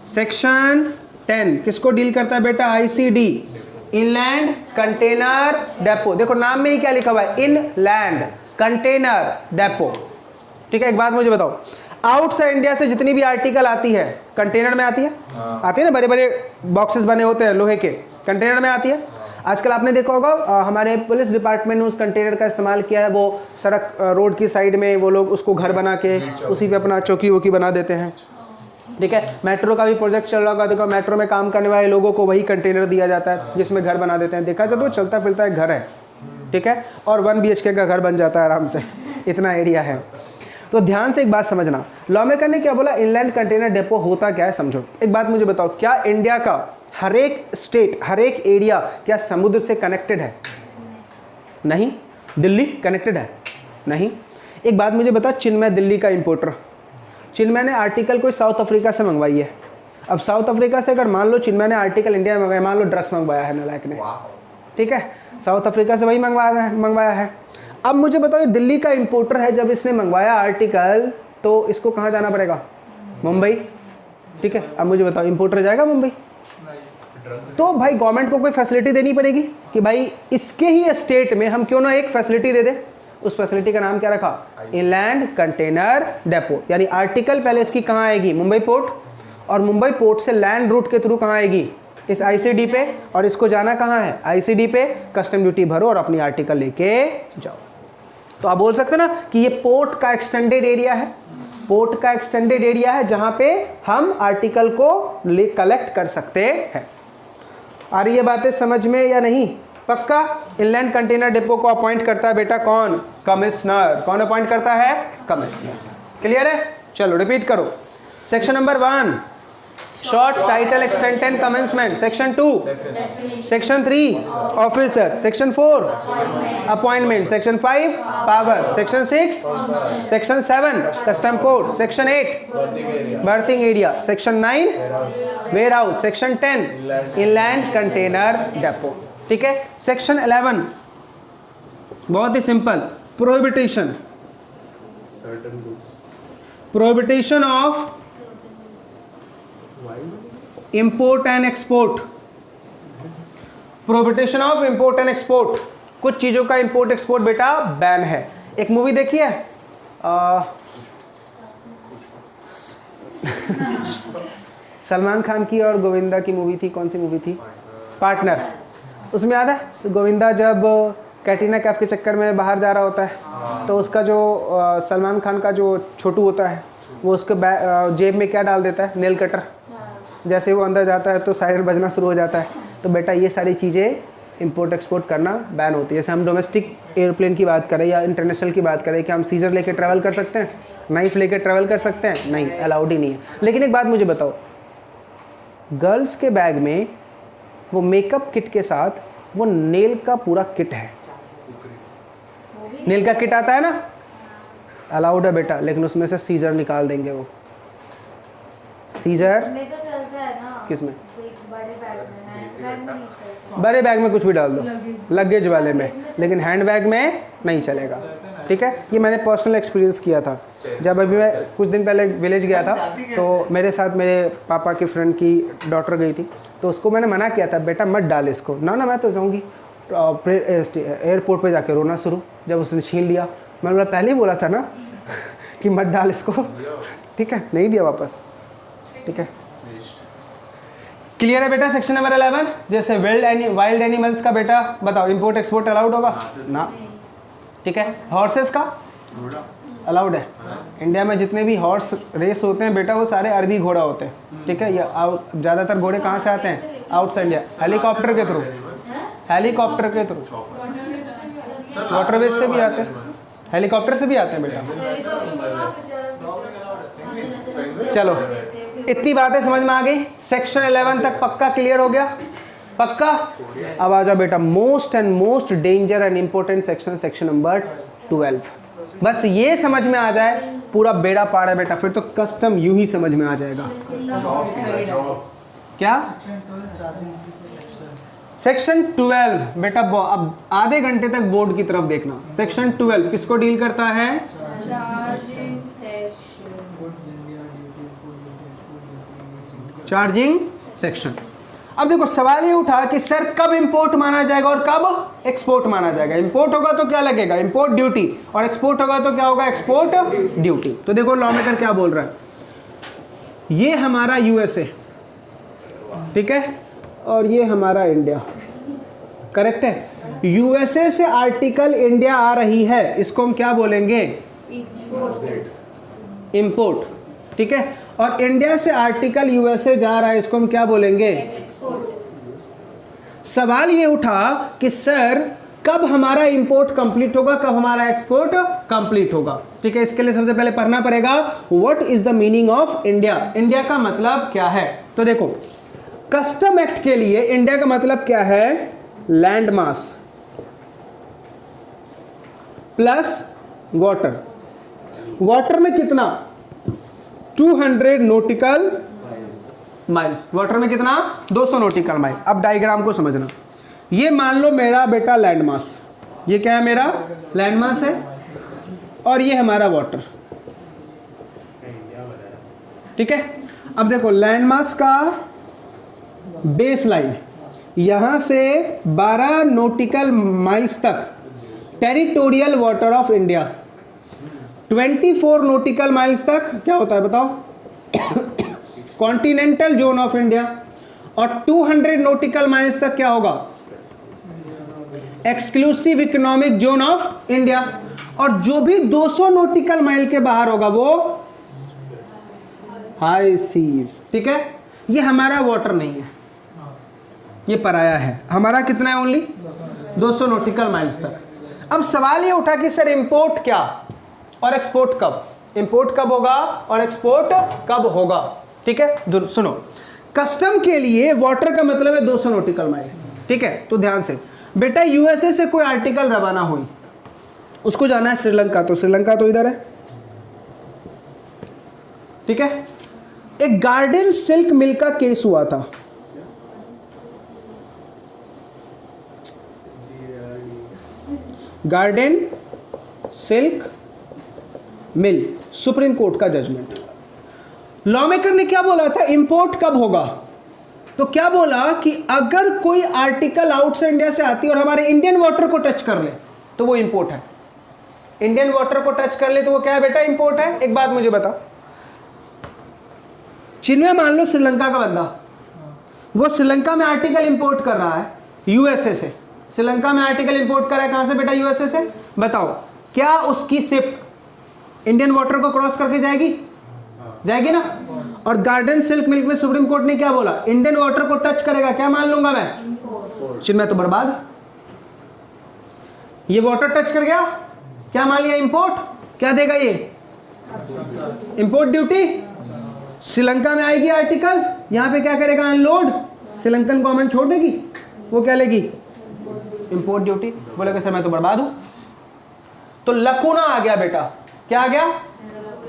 Section 10 किसको डील करता है बेटा, ICD, इनलैंड कंटेनर डेपो। देखो नाम में ही क्या लिखा हुआ है, इनलैंड कंटेनर डेपो, ठीक है। एक बात मुझे बताओ, आउटसाइड इंडिया से जितनी भी आर्टिकल आती है कंटेनर में आती है, आती है ना, बड़े बड़े बॉक्सेस बने होते हैं लोहे के, कंटेनर में आती है। आजकल आपने देखा होगा हमारे पुलिस डिपार्टमेंट ने उस कंटेनर का इस्तेमाल किया है, वो सड़क रोड की साइड में वो लोग उसको घर बना के उसी पे अपना चौकी वोकी बना देते हैं, ठीक है। मेट्रो का भी प्रोजेक्ट चल रहा होगा, देखो मेट्रो में काम करने वाले लोगों को वही कंटेनर दिया जाता है जिसमें घर बना देते हैं। देखा जाए तो चलता फिरता एक घर है, ठीक है, और 1 BHK का घर बन जाता है आराम से, इतना एरिया है। तो ध्यान से एक बात समझना, लॉ मेकर ने क्या बोला, इनलैंड कंटेनर डेपो होता क्या है समझो। एक बात मुझे बताओ, क्या इंडिया का हर एक स्टेट, हर एक एरिया क्या समुद्र से कनेक्टेड है, नहीं। दिल्ली कनेक्टेड है, नहीं। एक बात मुझे बता, चिन्मय दिल्ली का इंपोर्टर, चिन्मय ने आर्टिकल कोई साउथ अफ्रीका से मंगवाई है। अब साउथ अफ्रीका से अगर मान लो चिन्मय ने आर्टिकल इंडिया में मंगवाया, मान लो ड्रग्स मंगवाया है नालायक ने, ठीक है, साउथ अफ्रीका से वही मंगवाया है। अब मुझे बताओ दिल्ली का इंपोर्टर है, जब इसने मंगवाया आर्टिकल तो इसको कहाँ जाना पड़ेगा, मुंबई, ठीक है। अब मुझे बताओ इंपोर्टर जाएगा मुंबई, तो भाई गवर्नमेंट को कोई फैसिलिटी देनी पड़ेगी कि भाई इसके ही स्टेट में हम क्यों ना एक फैसिलिटी दे दे। उस फैसिलिटी का नाम क्या रखा, इनलैंड कंटेनर डेपो। यानी आर्टिकल पहले इसकी कहाँ आएगी, मुंबई पोर्ट, और मुंबई पोर्ट से लैंड रूट के थ्रू कहाँ आएगी, इस ICD पे, और इसको जाना कहाँ है, ICD पे, कस्टम ड्यूटी भरो और अपनी आर्टिकल लेके जाओ। तो आप बोल सकते ना कि ये पोर्ट का एक्सटेंडेड एरिया है, पोर्ट का एक्सटेंडेड एरिया है जहाँ पे हम आर्टिकल को कलेक्ट कर सकते हैं। आ रही है बातें समझ में या नहीं, पक्का। इनलैंड कंटेनर डिपो को अपॉइंट करता है बेटा कौन, कमिश्नर। कौन अपॉइंट करता है, कमिश्नर। क्लियर है, चलो रिपीट करो। Section number 1 short title extent and commencement, section 2 section 3 officer, section 4 appointment, section 5 power, section 6 section 7 custom code, section 8 berthing area, section 9 warehouse, section 10 inland container depot, ठीक है। Section 11 बहुत ही simple, prohibition, prohibition of import and export, prohibition of import and export. कुछ चीजों का import export बेटा ban है। एक मूवी देखी है सलमान खान की और गोविंदा की मूवी थी, कौन सी मूवी थी, पार्टनर। उसमें याद है गोविंदा जब कैटरीना कैफ के चक्कर में बाहर जा रहा होता है तो उसका जो सलमान खान का जो छोटू होता है वो उसके जेब में क्या डाल देता है, नेल कटर। जैसे वो अंदर जाता है तो सायरन बजना शुरू हो जाता है। तो बेटा ये सारी चीज़ें इंपोर्ट एक्सपोर्ट करना बैन होती है। जैसे हम डोमेस्टिक एयरप्लेन की बात करें या इंटरनेशनल की बात करें, कि हम सीजर लेके ट्रैवल कर सकते हैं, नाइफ लेके ट्रैवल कर सकते हैं? नहीं, अलाउड ही नहीं है। लेकिन एक बात मुझे बताओ, गर्ल्स के बैग में वो मेकअप किट के साथ वो नेल का पूरा किट है, नेल का किट आता है ना, अलाउड है बेटा, लेकिन उसमें से सीजर निकाल देंगे वो। सीजर में तो चलता है ना, किसमें? बड़े बैग में, हैंड बैग में नहीं चलता। बड़े बैग में कुछ भी डाल दो, लगेज वाले में, लेकिन हैंड बैग में नहीं चलेगा। ठीक है, ये मैंने पर्सनल एक्सपीरियंस किया था। जब अभी मैं कुछ दिन पहले विलेज गया था, तो मेरे साथ मेरे पापा के फ्रेंड की डॉटर गई थी, तो उसको मैंने मना किया था, बेटा मत डाल इसको। ना मैं तो जाऊँगी। एयरपोर्ट पे जाके रोना शुरू जब उसने छीन लिया। मैंने पहले ही बोला था ना कि मत डाल इसको। ठीक है, नहीं दिया वापस। ठीक है, क्लियर है बेटा? Section number 11। जैसे वाइल्ड एनिमल्स का बेटा बताओ, इंपोर्ट एक्सपोर्ट अलाउड होगा ना? ठीक है, हॉर्सेस का अलाउड है। इंडिया में जितने भी हॉर्स रेस होते हैं बेटा, वो सारे अरबी घोड़ा होते हैं। ठीक है, या ज़्यादातर घोड़े कहाँ से आते हैं? आउटसाइड इंडिया, हेलीकॉप्टर के थ्रू, हेलीकॉप्टर के थ्रू, वाटरवेज से भी आते हैं, हेलीकॉप्टर से भी आते हैं बेटा। चलो, इतनी बातें समझ में आ गई। सेक्शन 11 तक पक्का क्लियर हो गया? पक्का? अब आ जाओ बेटा, most and most danger and important section, section number 12। बस ये समझ में आ जाए, पूरा बेड़ा पार है बेटा, फिर तो कस्टम यूं ही समझ में आ जाएगा। क्या? सेक्शन 12 बेटा, अब आधे घंटे तक बोर्ड की तरफ देखना। सेक्शन 12 किसको डील करता है? Charging section. अब देखो, सवाल ये उठा कि सर कब इंपोर्ट माना जाएगा और कब एक्सपोर्ट माना जाएगा। इंपोर्ट होगा तो क्या लगेगा? इंपोर्ट ड्यूटी, और एक्सपोर्ट होगा तो क्या होगा? Export duty. तो देखो लॉ मेकर क्या बोल रहा है, ये हमारा यूएसए, ठीक है, और ये हमारा इंडिया, करेक्ट है। यूएसए से आर्टिकल इंडिया आ रही है, इसको हम क्या बोलेंगे? इंपोर्ट। ठीक है, और इंडिया से आर्टिकल यूएसए जा रहा है, इसको हम क्या बोलेंगे? सवाल ये उठा कि सर कब हमारा इंपोर्ट कंप्लीट होगा, कब हमारा एक्सपोर्ट कंप्लीट होगा। ठीक है, इसके लिए सबसे पहले पढ़ना पड़ेगा what is the meaning of India. India का मतलब क्या है? तो देखो, कस्टम एक्ट के लिए इंडिया का मतलब क्या है? Land mass plus water. Water में कितना? 200 नॉटिकल माइल्स। वाटर में कितना? 200 नॉटिकल माइल। अब डायग्राम को समझना। ये मान लो मेरा बेटा लैंड मास, ये क्या है? मेरा लैंड मास है, और ये हमारा वाटर। ठीक है, अब देखो लैंड मास का बेस लाइन यहां से 12 नॉटिकल माइल्स तक territorial water of India, 24 nautical miles तक क्या होता है बताओ? कॉन्टिनेंटल जोन ऑफ इंडिया, और 200 नॉटिकल माइल्स तक क्या होगा? Exclusive economic zone of India. और जो भी 200 नॉटिकल माइल के बाहर होगा वो हाई सीज। ठीक है, ये हमारा वाटर नहीं है, ये पराया है। हमारा कितना है? ओनली 200 नॉटिकल माइल्स तक। अब सवाल ये उठा कि सर इंपोर्ट क्या और एक्सपोर्ट कब? इंपोर्ट कब होगा और एक्सपोर्ट कब होगा? ठीक है, सुनो, कस्टम के लिए वाटर का मतलब है 200 नॉटिकल माइल। ठीक है, तो ध्यान से बेटा, यूएसए से कोई आर्टिकल रवाना हुई, उसको जाना है श्रीलंका, तो श्रीलंका तो इधर है। ठीक है, एक गार्डन सिल्क मिल का केस हुआ था। गार्डन सिल्क मिल, सुप्रीम कोर्ट का जजमेंट। लॉ मेकर ने क्या बोला था? इंपोर्ट कब होगा? तो क्या बोला कि अगर कोई आर्टिकल आउटसाइड इंडिया से आती है और हमारे इंडियन वाटर को टच कर ले तो वो इंपोर्ट है। इंडियन वाटर को टच कर ले तो वो क्या है बेटा? इंपोर्ट है। एक बात मुझे बता, चिन्मय मान लो श्रीलंका का बंदा, वो श्रीलंका में आर्टिकल इंपोर्ट कर रहा है यूएसए से। श्रीलंका में आर्टिकल इंपोर्ट कर रहा है कहां से बेटा? यूएसए से। बताओ, क्या उसकी शिप इंडियन वाटर को क्रॉस करके जाएगी? जाएगी ना। और गार्डन सिल्क मिल्क में सुप्रीम कोर्ट ने क्या बोला? इंडियन वाटर को टच करेगा, क्या मान लूंगा मैं? चिन्मय तो बर्बाद। ये वाटर टच कर गया, क्या मान लिया इंपोर्ट, क्या देगा ये इंपोर्ट ड्यूटी। श्रीलंका में आएगी आर्टिकल, यहां पे क्या करेगा अनलोड, श्रीलंकन गवर्नमेंट छोड़ देगी, वो क्या लेगी इंपोर्ट ड्यूटी। बोलेगा सर मैं तो बर्बाद हूं। तो लकूना आ गया बेटा, क्या आ गया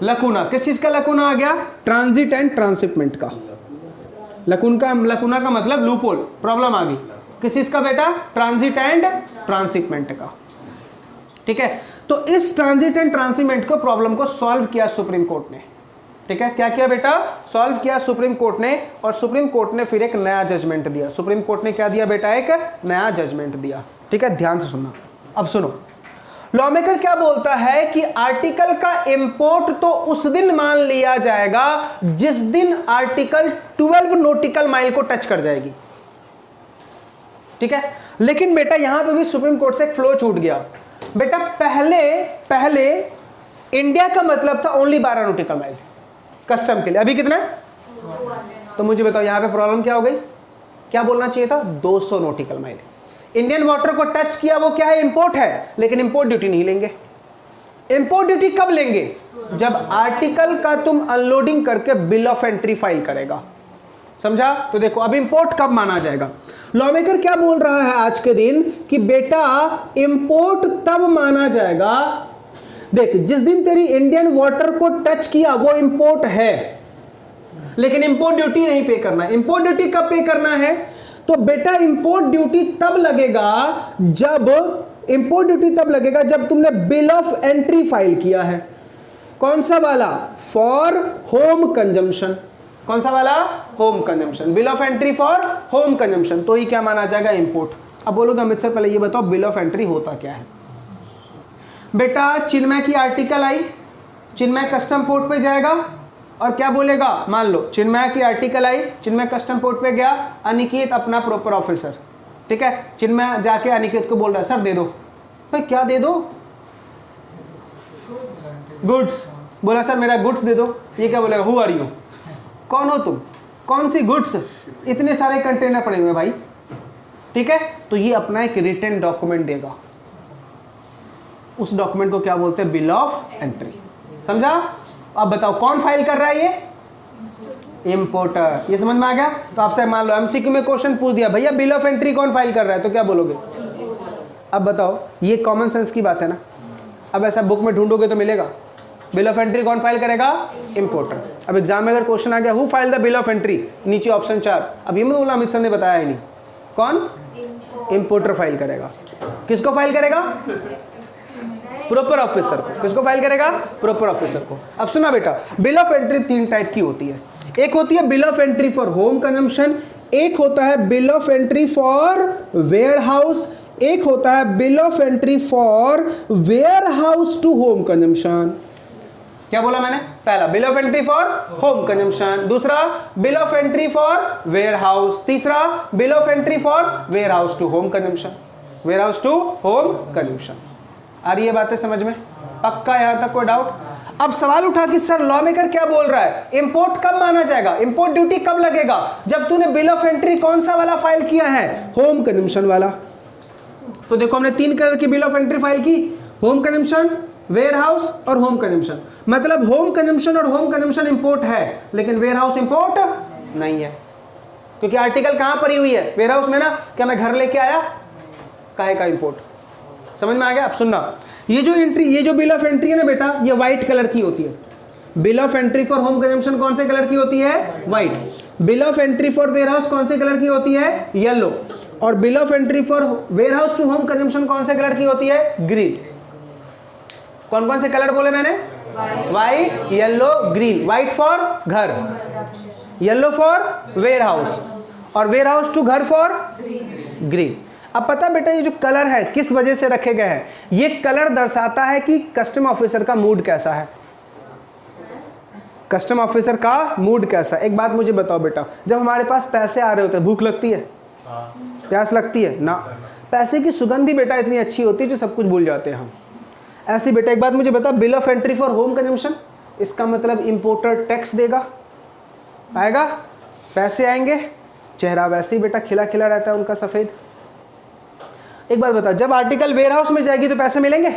लकूना। किस चीज का लकूना आ गया, ट्रांजिट एंड ट्रांसशिपमेंट का। लकूना का मतलब लूपहोल, प्रॉब्लम आ गई। किस चीज का बेटा, ट्रांजिट एंड ट्रांसशिपमेंट का। ठीक है, तो इस ट्रांजिट एंड ट्रांसशिपमेंट को प्रॉब्लम को सॉल्व किया सुप्रीम कोर्ट ने। ठीक है, क्या किया बेटा, सॉल्व किया सुप्रीम कोर्ट ने, और सुप्रीम कोर्ट ने फिर एक नया जजमेंट दिया। सुप्रीम कोर्ट ने क्या दिया बेटा, एक नया जजमेंट दिया। ठीक है, ध्यान से सुनना। अब सुनो, लॉ मेकर क्या बोलता है कि आर्टिकल का इंपोर्ट तो उस दिन मान लिया जाएगा जिस दिन आर्टिकल 12 नॉटिकल माइल को टच कर जाएगी। ठीक है, लेकिन बेटा यहां पे भी सुप्रीम कोर्ट से एक फ्लो छूट गया। बेटा पहले इंडिया का मतलब था ओनली 12 नॉटिकल माइल कस्टम के लिए, अभी कितना है? तो मुझे बताओ यहां पे प्रॉब्लम क्या हो गई, क्या बोलना चाहिए था 200 नॉटिकल माइल। इंडियन वाटर को टच किया, वो क्या है इंपोर्ट है, लेकिन इंपोर्ट ड्यूटी नहीं लेंगे। इंपोर्ट ड्यूटी कब लेंगे, जब आर्टिकल का तुम अनलोडिंग करके बिल ऑफ एंट्री फाइल करेगा। समझा? तो देखो अब इंपोर्ट कब माना जाएगा। लॉ मेकर क्या बोल रहा है आज के दिन कि बेटा इंपोर्ट तब माना जाएगा, देख जिस दिन तेरी इंडियन वाटर को टच किया वो इंपोर्ट है, लेकिन इंपोर्ट ड्यूटी नहीं पे करना। इंपोर्ट ड्यूटी कब पे करना है, तो बेटा इंपोर्ट ड्यूटी तब लगेगा जब तुमने बिल ऑफ एंट्री फाइल किया है। कौन सा वाला, फॉर होम कंजम्पशन। कौन सा वाला, home consumption, bill of entry for home consumption, तो ही क्या माना जाएगा इंपोर्ट। अब बोलोगे अमित सर पहले ये बताओ बिल ऑफ एंट्री होता क्या है। बेटा चिन्मय की आर्टिकल आई, चिन्मय कस्टम पोर्ट पे जाएगा और क्या बोलेगा, मान लो चिन्मय की आर्टिकल आई, चिन्मय कस्टम पोर्ट पे गया, अनिकेत अपना प्रॉपर ऑफिसर। ठीक है, चिन्मय जाके अनिकेत को बोल रहा है सर दे दो। भाई क्या दे दो, गुड्स। बोला सर मेरा गुड्स दे दो। ये क्या बोलेगा, हु आर यू, कौन हो तुम, कौन सी गुड्स, इतने सारे कंटेनर पड़े हुए भाई। ठीक है, तो ये अपना एक रिटन डॉक्यूमेंट देगा, उस डॉक्यूमेंट को क्या बोलते हैं, बिल ऑफ एंट्री। समझा? अब बताओ कौन फाइल कर रहा है, ये इंपोर्टर। ये समझ में आ गया? तो आपसे मान लो एमसीक्यू में क्वेश्चन पूछ दिया भैया बिल ऑफ एंट्री कौन फाइल कर रहा है, तो क्या बोलोगे। अब बताओ, ये कॉमन सेंस की बात है ना। अब ऐसा बुक में ढूंढोगे तो मिलेगा, बिल ऑफ एंट्री कौन फाइल करेगा, इंपोर्टर। अब एग्जाम में अगर क्वेश्चन आ गया who file the bill of entry, नीचे ऑप्शन 4, अब ये मैं बोला अमित सर ने बताया ही नहीं, कौन, इंपोर्टर फाइल करेगा। किसको फाइल करेगा, प्रॉपर ऑफिसर को। किसको फाइल करेगा, प्रॉपर ऑफिसर को। अब सुना बेटा, बिल ऑफ एंट्री 3 टाइप की होती है। एक होती है bill of entry for home consumption, एक होता है bill of entry for warehouse, एक होता है bill of entry for warehouse to home consumption. क्या बोला मैंने, पहला bill of entry for home consumption, दूसरा bill of entry for warehouse, तीसरा bill of entry for warehouse to home consumption, warehouse to home consumption. आ रही है बातें समझ में, पक्का यहां तक कोई डाउट। अब सवाल उठा कि सर लॉ मेकर क्या बोल रहा है, इंपोर्ट कब माना जाएगा, इंपोर्ट ड्यूटी कब लगेगा, जब तूने बिल ऑफ एंट्री कौन सा वाला फाइल किया है, होम कंजम्पशन वाला। तो देखो हमने 3 कलर की बिल ऑफ एंट्री फाइल की, होम कंजम्पशन, वेयर हाउस और होम कंजम्पशन। मतलब होम कंजम्पशन और होम कंजम्पशन इंपोर्ट है, लेकिन वेयर हाउस इंपोर्ट नहीं है, क्योंकि आर्टिकल कहां पड़ी हुई है, वेयर हाउस में ना। क्या मैं घर लेके आया, काहे का इंपोर्ट। समझ में आ गया? अब सुनना, ये जो बिल ऑफ एंट्री है ना बेटा, ये व्हाइट कलर की होती है। Bill of entry for home consumption कौन से कलर की होती है, white. Bill of entry for warehouse कौन से कलर की होती है, येलो। और bill of entry for warehouse to home consumption कौन से कलर की होती है, ग्रीन। कौन कौन से कलर बोले मैंने, white, yellow, green. White for घर, येलो फॉर वेयर हाउस, और वेयर हाउस टू घर फॉर ग्रीन। अब पता बेटा ये जो कलर है किस वजह से रखे गए हैं, ये कलर दर्शाता है कि कस्टम ऑफिसर का मूड कैसा है, कस्टम ऑफिसर का मूड कैसा। एक बात मुझे बताओ बेटा, जब हमारे पास पैसे आ रहे होते हैं भूख लगती है, प्यास लगती है ना, पैसे की सुगंध ही बेटा इतनी अच्छी होती है जो सब कुछ भूल जाते हैं हम। ऐसे बेटा एक बात मुझे बता, bill of entry for home consumption, इसका मतलब इंपोर्टर टैक्स देगा, आएगा, पैसे आएंगे, चेहरा वैसे ही बेटा खिला खिला रहता है उनका सफेद। एक बात बता, जब आर्टिकल वेयर हाउस में जाएगी तो पैसे मिलेंगे?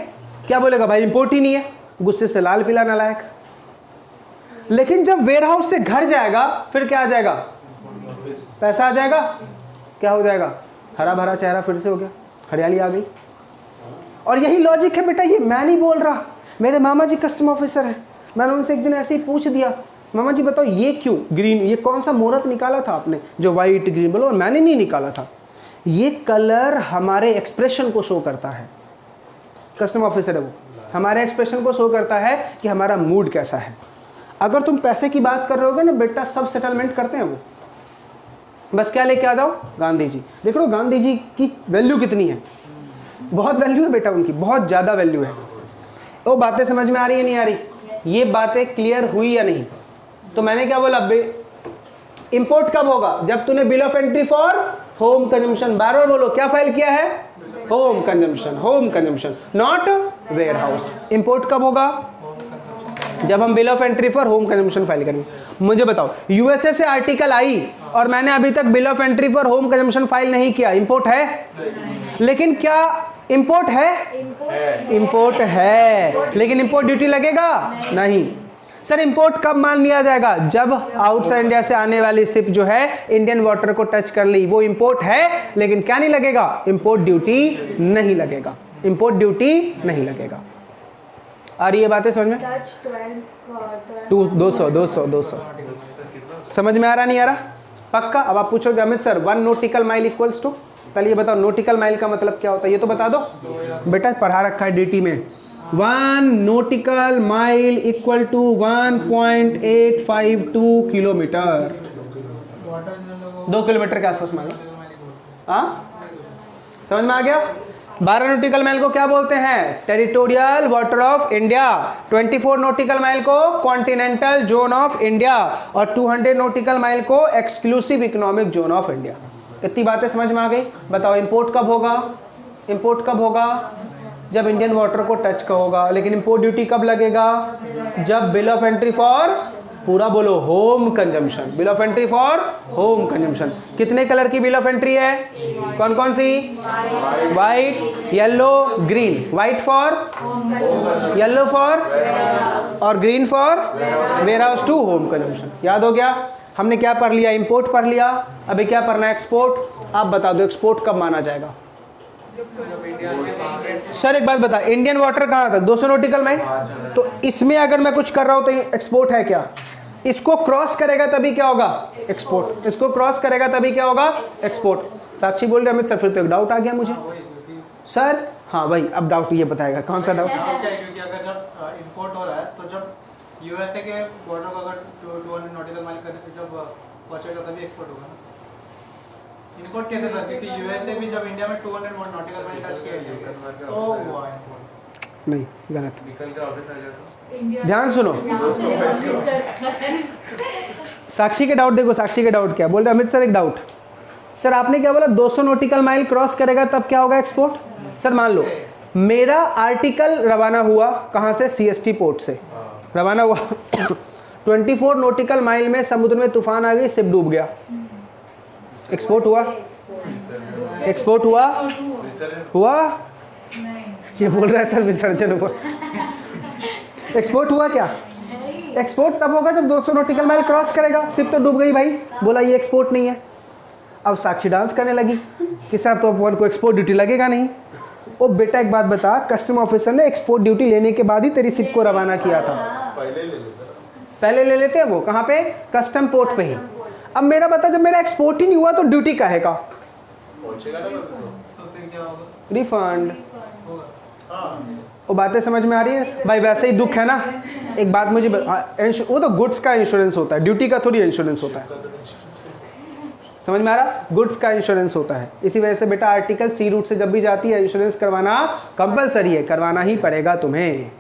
क्या बोलेगा भाई इंपोर्ट ही नहीं है, गुस्से से लाल पीला नालायक। लेकिन जब वेयर हाउस से घर जाएगा फिर क्या आ जाएगा? पैसा आ जाएगा। क्या हो जाएगा? हरा भरा चेहरा फिर से हो गया, हरियाली आ गई। और यही लॉजिक है बेटा, ये मैं नहीं बोल रहा, मेरे मामा जी कस्टम ऑफिसर है, मैंने उनसे एक दिन ऐसे ही पूछ दिया, मामा जी बताओ ये क्यों ग्रीन, ये कौन सा मुहूर्त निकाला था आपने जो वाइट ग्रीन? बोलो मैंने नहीं निकाला था, ये कलर हमारे एक्सप्रेशन को शो करता है। कस्टम ऑफिसर है वो, हमारे एक्सप्रेशन को शो करता है कि हमारा मूड कैसा है। अगर तुम पैसे की बात कर रहे होगे ना बेटा, सब सेटलमेंट करते हैं वो, बस क्या लेके आ जाओ? गांधी जी। देख लो गांधी जी की वैल्यू कितनी है, बहुत वैल्यू है बेटा उनकी, बहुत ज़्यादा वैल्यू है। वो बातें समझ में आ रही है नहीं आ रही? ये बातें क्लियर हुई या नहीं? तो मैंने क्या बोला, इंपोर्ट कब होगा? जब तूने bill of entry for home consumption, बार बार बोलो क्या फाइल किया है? Home consumption, home consumption, not warehouse. Import कब होगा? जब हम bill of entry for home consumption file करेंगे। मुझे बताओ, यूएसए से आर्टिकल आई और मैंने अभी तक bill of entry for home consumption file नहीं किया, इंपोर्ट है? लेकिन क्या इंपोर्ट है? इंपोर्ट है, लेकिन इंपोर्ट ड्यूटी लगेगा? नहीं। सर इंपोर्ट कब मान लिया जाएगा? जब आउटसाइड इंडिया से आने वाली शिप जो है इंडियन वाटर को टच कर ली, वो इंपोर्ट है, लेकिन क्या नहीं लगेगा? इंपोर्ट ड्यूटी नहीं लगेगा, इंपोर्ट ड्यूटी नहीं लगेगा। आ रही है बातें समझ में? 200 समझ में आ रहा नहीं आ रहा? पक्का? अब आप पूछोगे Amit sir 1 nautical mile equals to, पहले ये बताओ नॉटिकल माइल का मतलब क्या होता है, ये तो बता दो बेटा, पढ़ा रखा है डीटी में। 1 nautical mile equal to 1.852 kilometre, 2 kilometre के आसपास मान लो। हाँ समझ में आ गया? 12 नॉटिकल माइल को क्या बोलते हैं? Territorial water of India. 24 nautical mile को कॉन्टिनेंटल जोन ऑफ इंडिया और 200 नॉटिकल माइल को exclusive economic zone of India. इतनी बातें समझ में आ गई? बताओ इंपोर्ट कब होगा? इंपोर्ट कब होगा? जब इंडियन वाटर को टच का होगा। लेकिन इंपोर्ट ड्यूटी कब लगेगा? जब बिल ऑफ एंट्री फॉर, पूरा बोलो, home consumption. Bill of entry for home consumption. कितने कलर की बिल ऑफ एंट्री है? कौन कौन सी? White, yellow, green. White for, yellow for और green for warehouse to home consumption. याद हो गया? हमने क्या पढ़ लिया? इंपोर्ट पढ़ लिया। अभी क्या पढ़ना है? एक्सपोर्ट। आप बता दो एक्सपोर्ट कब माना जाएगा? सर एक बात बता, इंडियन वाटर कहाँ तक? 200 नॉटिकल माइल। तो इसमें अगर मैं कुछ कर रहा हूं तो एक्सपोर्ट है क्या? इसको क्रॉस करेगा तभी क्या होगा? एक्सपोर्ट। इसको क्रॉस करेगा तभी क्या होगा? एक्सपोर्ट। साक्षी बोल रहे अमित सर फिर तो एक डाउट आ गया मुझे। सर हाँ भाई, अब डाउट ये बताएगा, कौन सा डाउट? क्योंकि अगर जब इंपोर्ट हो रहा है तो जब यूएसए के बॉर्डर को अगर 200 नॉटिकल माइल जब पहुंचेगा तभी एक्सपोर्ट होगा ना। इंपोर्ट कैसे था? क्योंकि यूएसए भी जब इंडिया में 200 नॉटिकल माइल टच किया तो हुआ इंपोर्ट। नहीं, गलत। निकल के ऑफिस आ जाता। ध्यान सुनो, साक्षी के डाउट देखो। साक्षी के डाउट क्या बोल रहे? अमित सर एक डाउट। सर आपने क्या बोला? 200 नॉटिकल माइल क्रॉस करेगा तब क्या होगा? एक्सपोर्ट। सर मान लो मेरा आर्टिकल रवाना हुआ कहाँ से? सीएसटी पोर्ट से रवाना हुआ 24 नॉटिकल माइल में समुद्र में तूफान आ गई, शिप डूब गया। एक्सपोर्ट हुआ? एक्सपोर्ट हुआ? हुआ? ये बोल रहा है सर विसर्जन हुआ। एक्सपोर्ट हुआ क्या? एक्सपोर्ट तब होगा जब 200 नॉटिकल माइल क्रॉस करेगा। शिप तो डूब गई भाई, बोला ये एक्सपोर्ट नहीं है। अब साक्षी डांस करने लगी कि सर तो अपन को एक्सपोर्ट ड्यूटी लगेगा नहीं। ओ बेटा एक बात बता, कस्टम ऑफिसर ने एक्सपोर्ट ड्यूटी लेने के बाद ही तेरी शिप को रवाना किया था। पहले ले लेते हैं वो कहाँ पे? कस्टम पोर्ट पे ही। अब मेरा बता, जब मेरा एक्सपोर्ट ही नहीं हुआ तो ड्यूटी काहे का? रिफंड। वो बातें समझ में आ रही है भाई? वैसे ही दुख है ना। एक बात मुझे वो तो गुड्स का इंश्योरेंस होता है, ड्यूटी का थोड़ी इंश्योरेंस होता है। समझ में आ रहा? गुड्स का इंश्योरेंस होता है। इसी वजह से बेटा आर्टिकल सी रूट से जब भी जाती है इंश्योरेंस करवाना कंपलसरी है, करवाना ही पड़ेगा तुम्हें।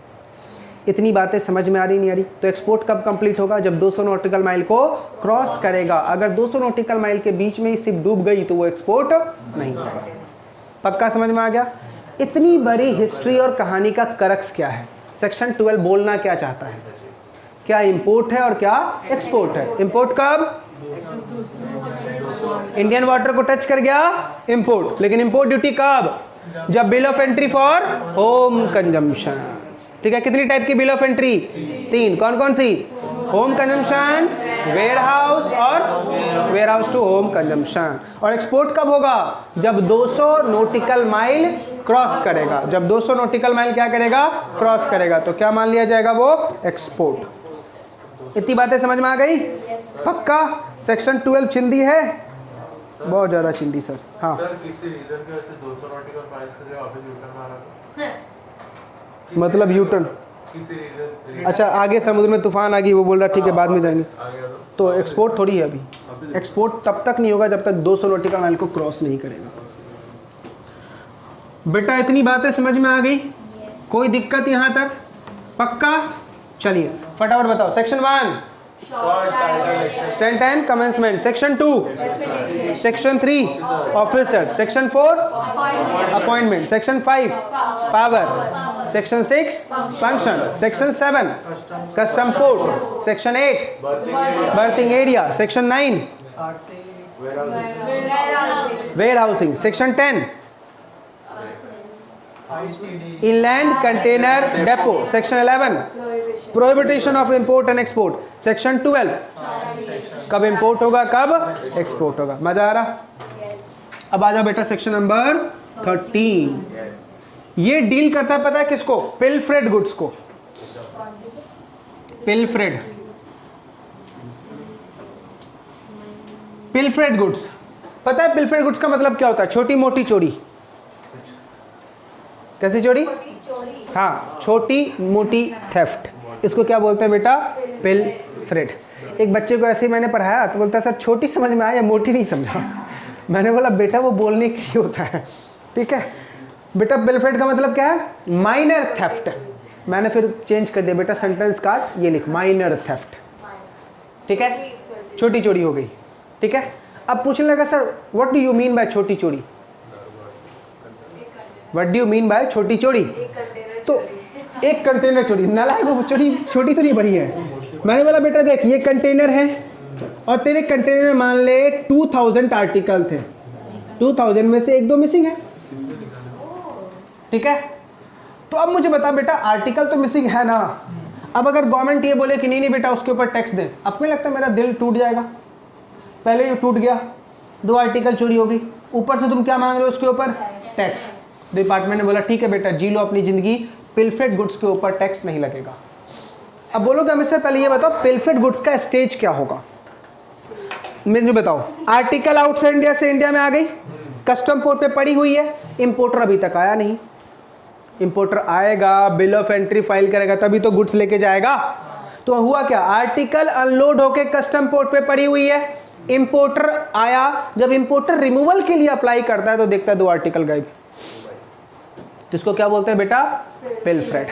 इतनी बातें समझ में आ रही नहीं आ रही? तो एक्सपोर्ट कब कंप्लीट होगा? जब 200 नॉटिकल माइल को क्रॉस करेगा। अगर 200 नॉटिकल माइल के बीच में ही शिप डूब गई तो वो एक्सपोर्ट नहीं होगा। पक्का समझ में आ गया? इतनी बड़ी हिस्ट्री और कहानी का करक्स क्या है? सेक्शन 12 बोलना क्या चाहता है? क्या इंपोर्ट है और क्या एक्सपोर्ट है? इंपोर्ट कब? इंडियन वाटर को टच कर गया, इंपोर्ट। लेकिन इंपोर्ट ड्यूटी कब? जब bill of entry for home consumption. ठीक है, कितनी टाइप की बिल ऑफ एंट्री? 3। कौन कौन सी? होम कंजम्पशन, वेयर हाउस और warehouse to home consumption. और एक्सपोर्ट कब होगा? जब 200 नॉटिकल माइल क्रॉस करेगा। जब 200 नॉटिकल माइल क्या करेगा? क्रॉस करेगा। तो क्या मान लिया जाएगा? वो एक्सपोर्ट। इतनी बातें समझ में आ गई? पक्का? सेक्शन 12 चिंदी है, बहुत ज्यादा चिंदी सर। हाँ सर, किसी रीजन की वजह से 200 नॉटिकल माइल्स के लिए वापस यूटर्न मारा था। मतलब यूटर्न? किसी रीजन। अच्छा, आगे समुद्र में तूफान आ गई, वो बोल रहा ठीक है बाद में जाएंगे। आ गया तो एक्सपोर्ट थोड़ी है अभी। एक्सपोर्ट तब तक नहीं होगा जब तक 200 नॉटिकल माइल को क्रॉस नहीं करेगा। बेटा इतनी बातें समझ में आ गई? कोई दिक्कत यहाँ तक? पक्का? चलिए फटाफट बताओ। Section 1 stand 10 commencement, section 2, section 3 officer, section 4 appointment, section 5 power, section 6 function, section 7 custom port, section 8 berthing area, section 9 warehousing, section 10 inland container depot, section 11 prohibition of import and export, section 12 कब import होगा कब export होगा। मजा आ रहा? अब आ जाओ बेटा section number 13। ये डील करता है पता है किसको? पिलफ्रेड गुड्स को। पिलफ्रेड पिलफ्रेड गुड्स, पता है पिलफ्रेड गुड्स का मतलब क्या होता है? छोटी मोटी चोरी। कैसी चोरी? हाँ, छोटी मोटी थेफ्ट। इसको क्या बोलते हैं बेटा? पिलफ्रेड। एक बच्चे को ऐसे ही मैंने पढ़ाया तो बोलता है सर छोटी समझ में आया, मोटी नहीं समझा। मैंने बोला बेटा वो बोलने के लिए होता है। ठीक है बेटा, पिलफ्रेड का मतलब क्या है? Minor theft. मैंने फिर चेंज कर दिया बेटा, सेंटेंस काट ये लिख, माइनर थेफ्ट। ठीक है, छोटी चोरी हो गई। ठीक है, अब पूछने लगा sir what do you mean by छोटी चोरी? What do you mean by छोटी चोरी? तो एक कंटेनर चोरी, नालायक वो चोरी छोटी तो नहीं बनी है। मैंने बोला बेटा देख ये कंटेनर है और तेरे कंटेनर में मान ले 2000 आर्टिकल थे, 2000 में से 1-2 मिसिंग है। ठीक है, तो अब मुझे बता बेटा आर्टिकल तो मिसिंग है ना। अब अगर गवर्नमेंट ये बोले कि नहीं नहीं बेटा उसके ऊपर टैक्स दे, आपको लगता है मेरा दिल टूट जाएगा? पहले ही टूट गया, 2 आर्टिकल चोरी हो गई, ऊपर से तुम क्या मांग रहे हो उसके ऊपर? टैक्स। डिपार्टमेंट ने बोला ठीक है बेटा जी लो अपनी जिंदगी, पिलफ्रेड गुड्स के ऊपर टैक्स नहीं लगेगा। अब बोलोगे हमें सर पहले ये बताओ पिलफ्रेड गुड्स का स्टेज क्या होगा? मुझे बताओ। आर्टिकल आउटसाइड इंडिया से इंडिया में आ गई, कस्टम पोर्ट पे पड़ी हुई है, इंपोर्टर अभी तक आया नहीं। इंपोर्टर आएगा, बिल ऑफ एंट्री फाइल करेगा तभी तो गुड्स लेके जाएगा। तो हुआ क्या? आर्टिकल अनलोड होके कस्टम पोर्ट पे पड़ी हुई है, इंपोर्टर आया, जब इंपोर्टर रिमूवल के लिए अप्लाई करता है तो देखता है 2 आर्टिकल गायब। जिसको क्या बोलते हैं बेटा? पिलफ्रेड।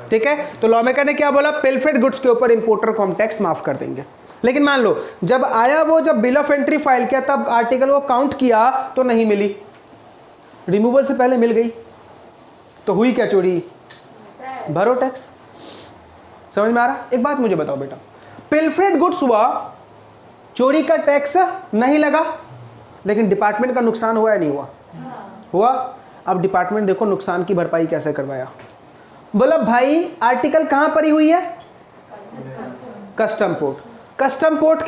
ठीक है, तो लॉ मेकर ने क्या बोला? पिलफ्रेड गुड्स के ऊपर इंपोर्टर को हम टैक्स माफ कर देंगे। लेकिन मान लो जब आया वो, जब बिल ऑफ एंट्री फाइल किया तब आर्टिकल वो काउंट किया तो नहीं मिली, रिमूवल से पहले मिल गई, तो हुई क्या चोरी? भरो टैक्स। समझ में आ रहा? एक बात मुझे बताओ बेटा, पिलफ्रेड गुड्स हुआ, चोरी का टैक्स नहीं लगा, लेकिन डिपार्टमेंट का नुकसान हुआ या नहीं हुआ? हुआ। अब डिपार्टमेंट देखो नुकसान की भरपाई कैसे करवाया। बोला भाई आर्टिकल कहां पड़ी हुई है? Custom port. कस्टम पोर्ट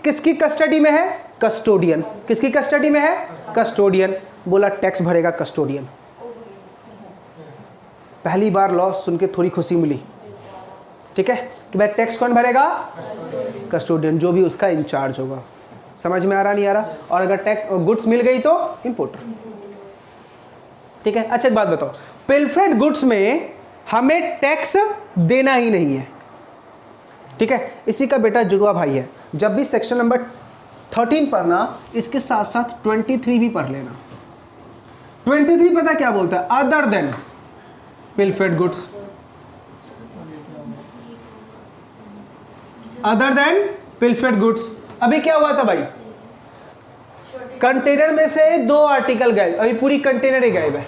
किसकी कस्टडी में है? कस्टोडियन। किसकी कस्टडी में है? कस्टोडियन। बोला टैक्स भरेगा कस्टोडियन। पहली बार लॉ सुन के थोड़ी खुशी मिली। ठीक है कि भाई टैक्स कौन भरेगा? कस्टोडियन, जो भी उसका इंचार्ज होगा। समझ में आ रहा नहीं आ रहा? और अगर टैक्स गुड्स मिल गई तो इंपोर्टर। ठीक है, अच्छा एक बात बताओ, पिलफ्रेड गुड्स में हमें टैक्स देना ही नहीं है। ठीक है, इसी का बेटा जुड़वा भाई है। जब भी सेक्शन नंबर 13 पढ़ना, इसके साथ साथ 23 भी पढ़ लेना। 23 पता क्या बोलता है? Other than pilfered goods, other than pilfered goods. अभी क्या हुआ था भाई? कंटेनर में से 2 आर्टिकल गायब, अभी पूरी कंटेनर ही गायब है।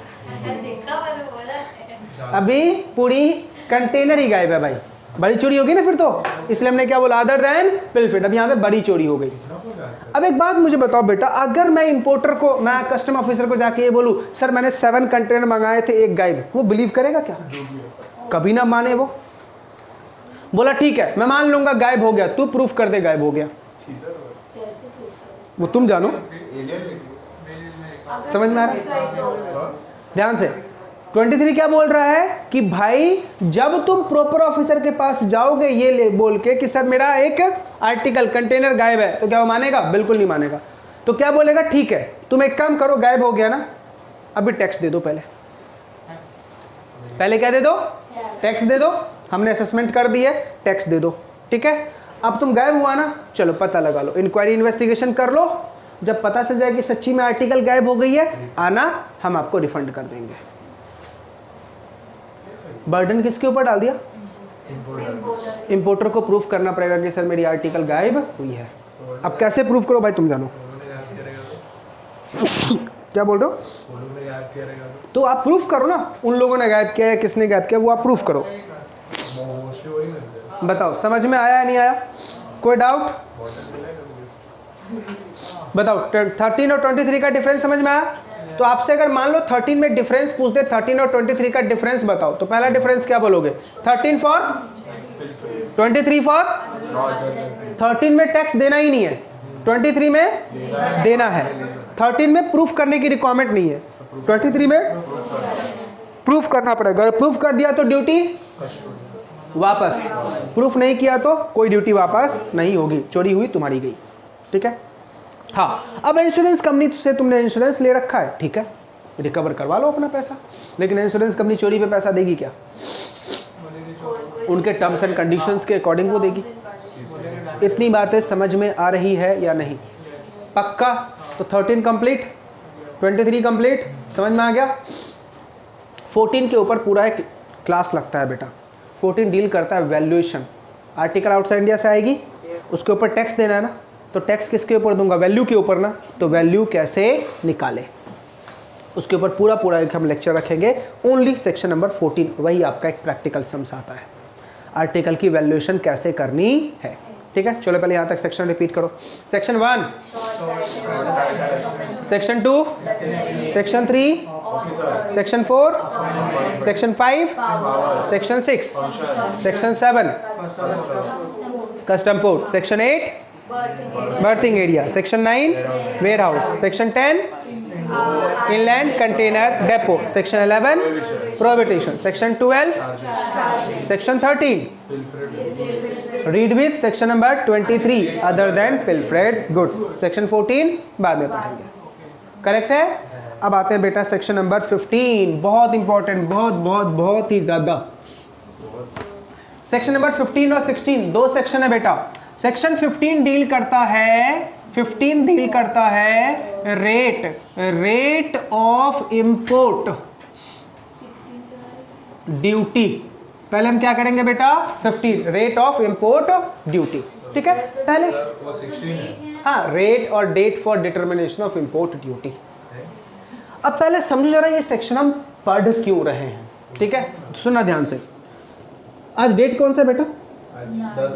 अभी पूरी कंटेनर ही गायब है भाई। बड़ी चोरी होगी ना फिर तो, इसलिए हमने क्या बोला, अदर देन पिलफरेड। अब यहाँ पे बड़ी चोरी हो गई। अब एक बात मुझे बताओ बेटा, अगर मैं इंपोर्टर को, मैं कस्टम ऑफिसर को जाके ये बोलूँ सर मैंने 7 कंटेनर मंगाए थे, एक गायब, वो बिलीव करेगा क्या? कभी ना माने। वो बोला ठीक है मैं मान लूंगा गायब हो गया, तू प्रूफ कर दे गायब हो गया, वो तुम जानो। समझ में आ रहा है? ध्यान से 23 क्या बोल रहा है कि भाई जब तुम प्रॉपर ऑफिसर के पास जाओगे ये बोल के कि सर मेरा एक आर्टिकल कंटेनर गायब है, तो क्या वो मानेगा? बिल्कुल नहीं मानेगा। तो क्या बोलेगा, ठीक है तुम एक काम करो, गायब हो गया ना, अभी टैक्स दे दो, पहले क्या दे दो? टैक्स दे दो। हमने असेसमेंट कर दी है, टैक्स दे दो, ठीक है। अब तुम गायब हुआ ना, चलो पता लगा लो, इंक्वायरी इन्वेस्टिगेशन कर लो, जब पता चल जाए कि सच्ची में आर्टिकल गायब हो गई है, आना, हम आपको रिफंड कर देंगे। बर्डन किसके ऊपर डाल दिया? इंपोर्टर को प्रूफ करना पड़ेगा कि सर मेरी आर्टिकल गायब हुई है। अब कैसे प्रूफ करो भाई, तुम जानो। क्या बोल रहे हो? तो आप प्रूफ करो ना, उन लोगों ने गायब किया है, किसने गायब किया, वो आप प्रूफ करो। बताओ समझ में आया या नहीं आया? कोई डाउट? बताओ 13 और 23 का डिफरेंस समझ में आया? तो आपसे अगर मान लो 13 में डिफरेंस पूछ दे, 13 और 23 का डिफरेंस बताओ, तो पहला डिफरेंस क्या बोलोगे? 13 फॉर 23 फॉर 13 में टैक्स देना ही नहीं है, 23 में देना है। 13 में प्रूफ करने की रिक्वायरमेंट नहीं है, 23 में प्रूफ करना पड़ेगा। अगर प्रूफ कर दिया तो ड्यूटी वापस, प्रूफ नहीं किया तो कोई ड्यूटी वापस नहीं होगी, चोरी हुई तुम्हारी गई, ठीक है। हाँ, अब इंश्योरेंस कंपनी से तुमने इंश्योरेंस ले रखा है, ठीक है, रिकवर करवा लो अपना पैसा, लेकिन इंश्योरेंस कंपनी चोरी पे पैसा देगी क्या? उनके टर्म्स एंड कंडीशंस के अकॉर्डिंग वो देगी। इतनी बातें समझ में आ रही है या नहीं? पक्का? तो 13 कंप्लीट, 23 कंप्लीट, समझ में आ गया? 14 के ऊपर पूरा एक क्लास लगता है बेटा। 14 डील करता है वैल्यूएशन। आर्टिकल आउटसाइड इंडिया से आएगी, उसके ऊपर टैक्स देना है ना, तो टैक्स किसके ऊपर दूंगा? वैल्यू के ऊपर ना, तो वैल्यू कैसे निकाले उसके ऊपर पूरा एक हम लेक्चर रखेंगे। ओनली सेक्शन नंबर 14, वही आपका एक प्रैक्टिकल सम्स आता है, आर्टिकल की वैल्यूएशन कैसे करनी है, ठीक है। चलो पहले यहाँ तक सेक्शन रिपीट करो। Section 1, section 2, section 3, section 4, section 5, section 6, section 7 custom port, section 8 berthing area, section 9 warehouse, section 10 inland container depot, section 11 prohibition, section 12, section 13 read with section number 23 other than pilfered goods, section 14 बाद में पढ़ेंगे, correct है। अब आते हैं बेटा section number 15, बहुत important, बहुत ही ज्यादा। सेक्शन नंबर 15 और 16 दो सेक्शन है बेटा। सेक्शन 15 डील करता है रेट ऑफ इंपोर्ट ड्यूटी। पहले हम क्या करेंगे बेटा? 15 रेट ऑफ इंपोर्ट ड्यूटी, ठीक है। पहले हाँ, रेट और date for determination of import duty. अब पहले समझो जरा ये सेक्शन हम पढ़ क्यों रहे हैं, ठीक है। सुनना ध्यान से। आज डेट कौन सा बेटा? 10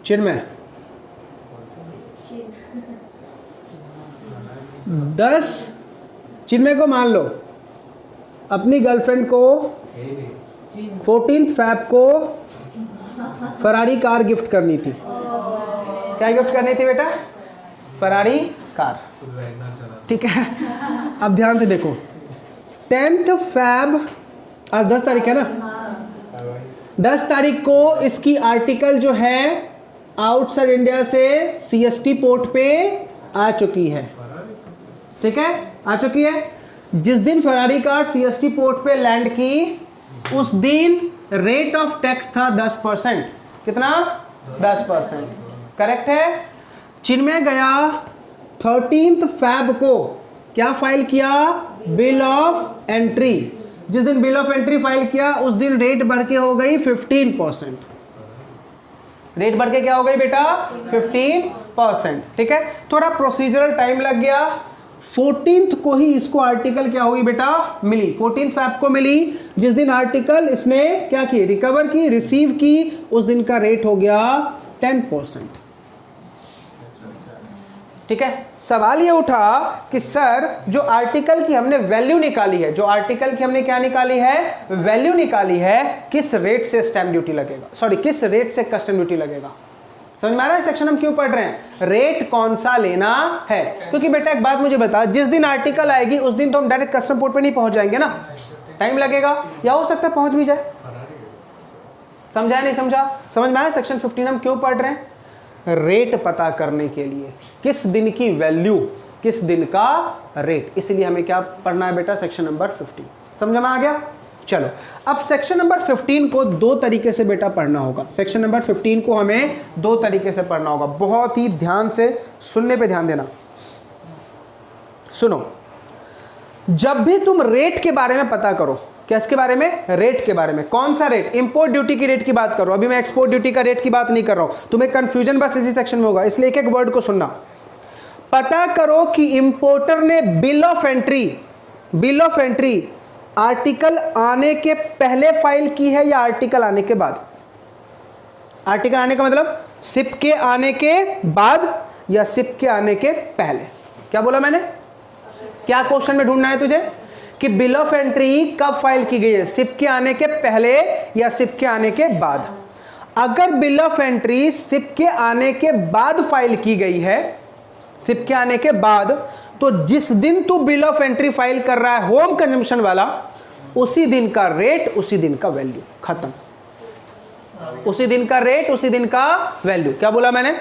चिन्मय 10 चिन्मय को मान लो अपनी गर्लफ्रेंड को 14 फैब को फरारी कार गिफ्ट करनी थी। क्या गिफ्ट करनी थी बेटा? फरारी कार, ठीक है। अब ध्यान से देखो, 10th फैब, आज 10 तारीख है ना, 10 तारीख को इसकी आर्टिकल जो है आउटसाइड इंडिया से CST पोर्ट पे आ चुकी है, ठीक है, आ चुकी है। जिस दिन फरारी कार CST पोर्ट पे लैंड की, उस दिन रेट ऑफ टैक्स था 10%। कितना? 10%, करेक्ट है। चिन्मय गया 13th फैब को क्या फाइल किया? Bill of entry. जिस दिन बिल ऑफ एंट्री फाइल किया उस दिन रेट बढ़ के हो गई 15%। रेट बढ़ के क्या हो गई बेटा? 15%, ठीक है। थोड़ा प्रोसीजरल टाइम लग गया, 14th को ही इसको आर्टिकल क्या हुई बेटा, मिली। 14 फैब को मिली, जिस दिन आर्टिकल इसने क्या की, रिकवर की, रिसीव की, उस दिन का रेट हो गया 10%। ठीक है। सवाल ये उठा कि सर जो आर्टिकल की हमने वैल्यू निकाली है, जो आर्टिकल की हमने क्या निकाली है, वैल्यू निकाली है, किस रेट से स्टैंप ड्यूटी लगेगा, सॉरी किस रेट से कस्टम ड्यूटी लगेगा। समझ में आ रहा है सेक्शन हम क्यों पढ़ रहे हैं, रेट कौन सा लेना है। क्योंकि बेटा एक बात मुझे बता, जिस दिन आर्टिकल आएगी उस दिन तो हम डायरेक्ट कस्टम पोर्ट पे नहीं पहुंच जाएंगे ना, टाइम लगेगा, या हो सकता है पहुंच भी जाए। समझा नहीं समझा, समझ में आया सेक्शन 15 हम क्यों पढ़ रहे हैं, रेट पता करने के लिए, किस दिन की वैल्यू, किस दिन का रेट, इसलिए हमें क्या पढ़ना है बेटा, सेक्शन नंबर 15। समझ में आ गया। चलो अब सेक्शन नंबर 15 को दो तरीके से बेटा पढ़ना होगा। सेक्शन नंबर 15 को हमें दो तरीके से पढ़ना होगा, बहुत ही ध्यान से सुनने पे ध्यान देना। सुनो, जब भी तुम रेट के बारे में पता करो, किसके बारे में, रेट के बारे में, कौन सा रेट, इंपोर्ट ड्यूटी की रेट की बात करो, अभी मैं एक्सपोर्ट ड्यूटी का रेट की बात नहीं कर रहा हूं, तुम्हें कंफ्यूजन बस इसी सेक्शन में होगा, इसलिए एक एक वर्ड को सुनना। पता करो कि इंपोर्टर ने बिल ऑफ एंट्री आर्टिकल आने के पहले फाइल की है या आर्टिकल आने के बाद। आर्टिकल आने का मतलब सिप के आने के बाद या सिप के आने के पहले। क्या बोला मैंने, क्या क्वेश्चन में ढूंढना है तुझे कि बिल ऑफ एंट्री कब फाइल की गई है, सिप के आने के पहले या सिप के आने के बाद। अगर बिल ऑफ एंट्री सिप के आने के बाद फाइल की गई है, सिप के आने के बाद, तो जिस दिन तू बिल ऑफ एंट्री फाइल कर रहा है होम कंजम्पशन वाला, उसी दिन का रेट, उसी दिन का वैल्यू, खत्म। उसी दिन का रेट, उसी दिन का वैल्यू। क्या बोला मैंने,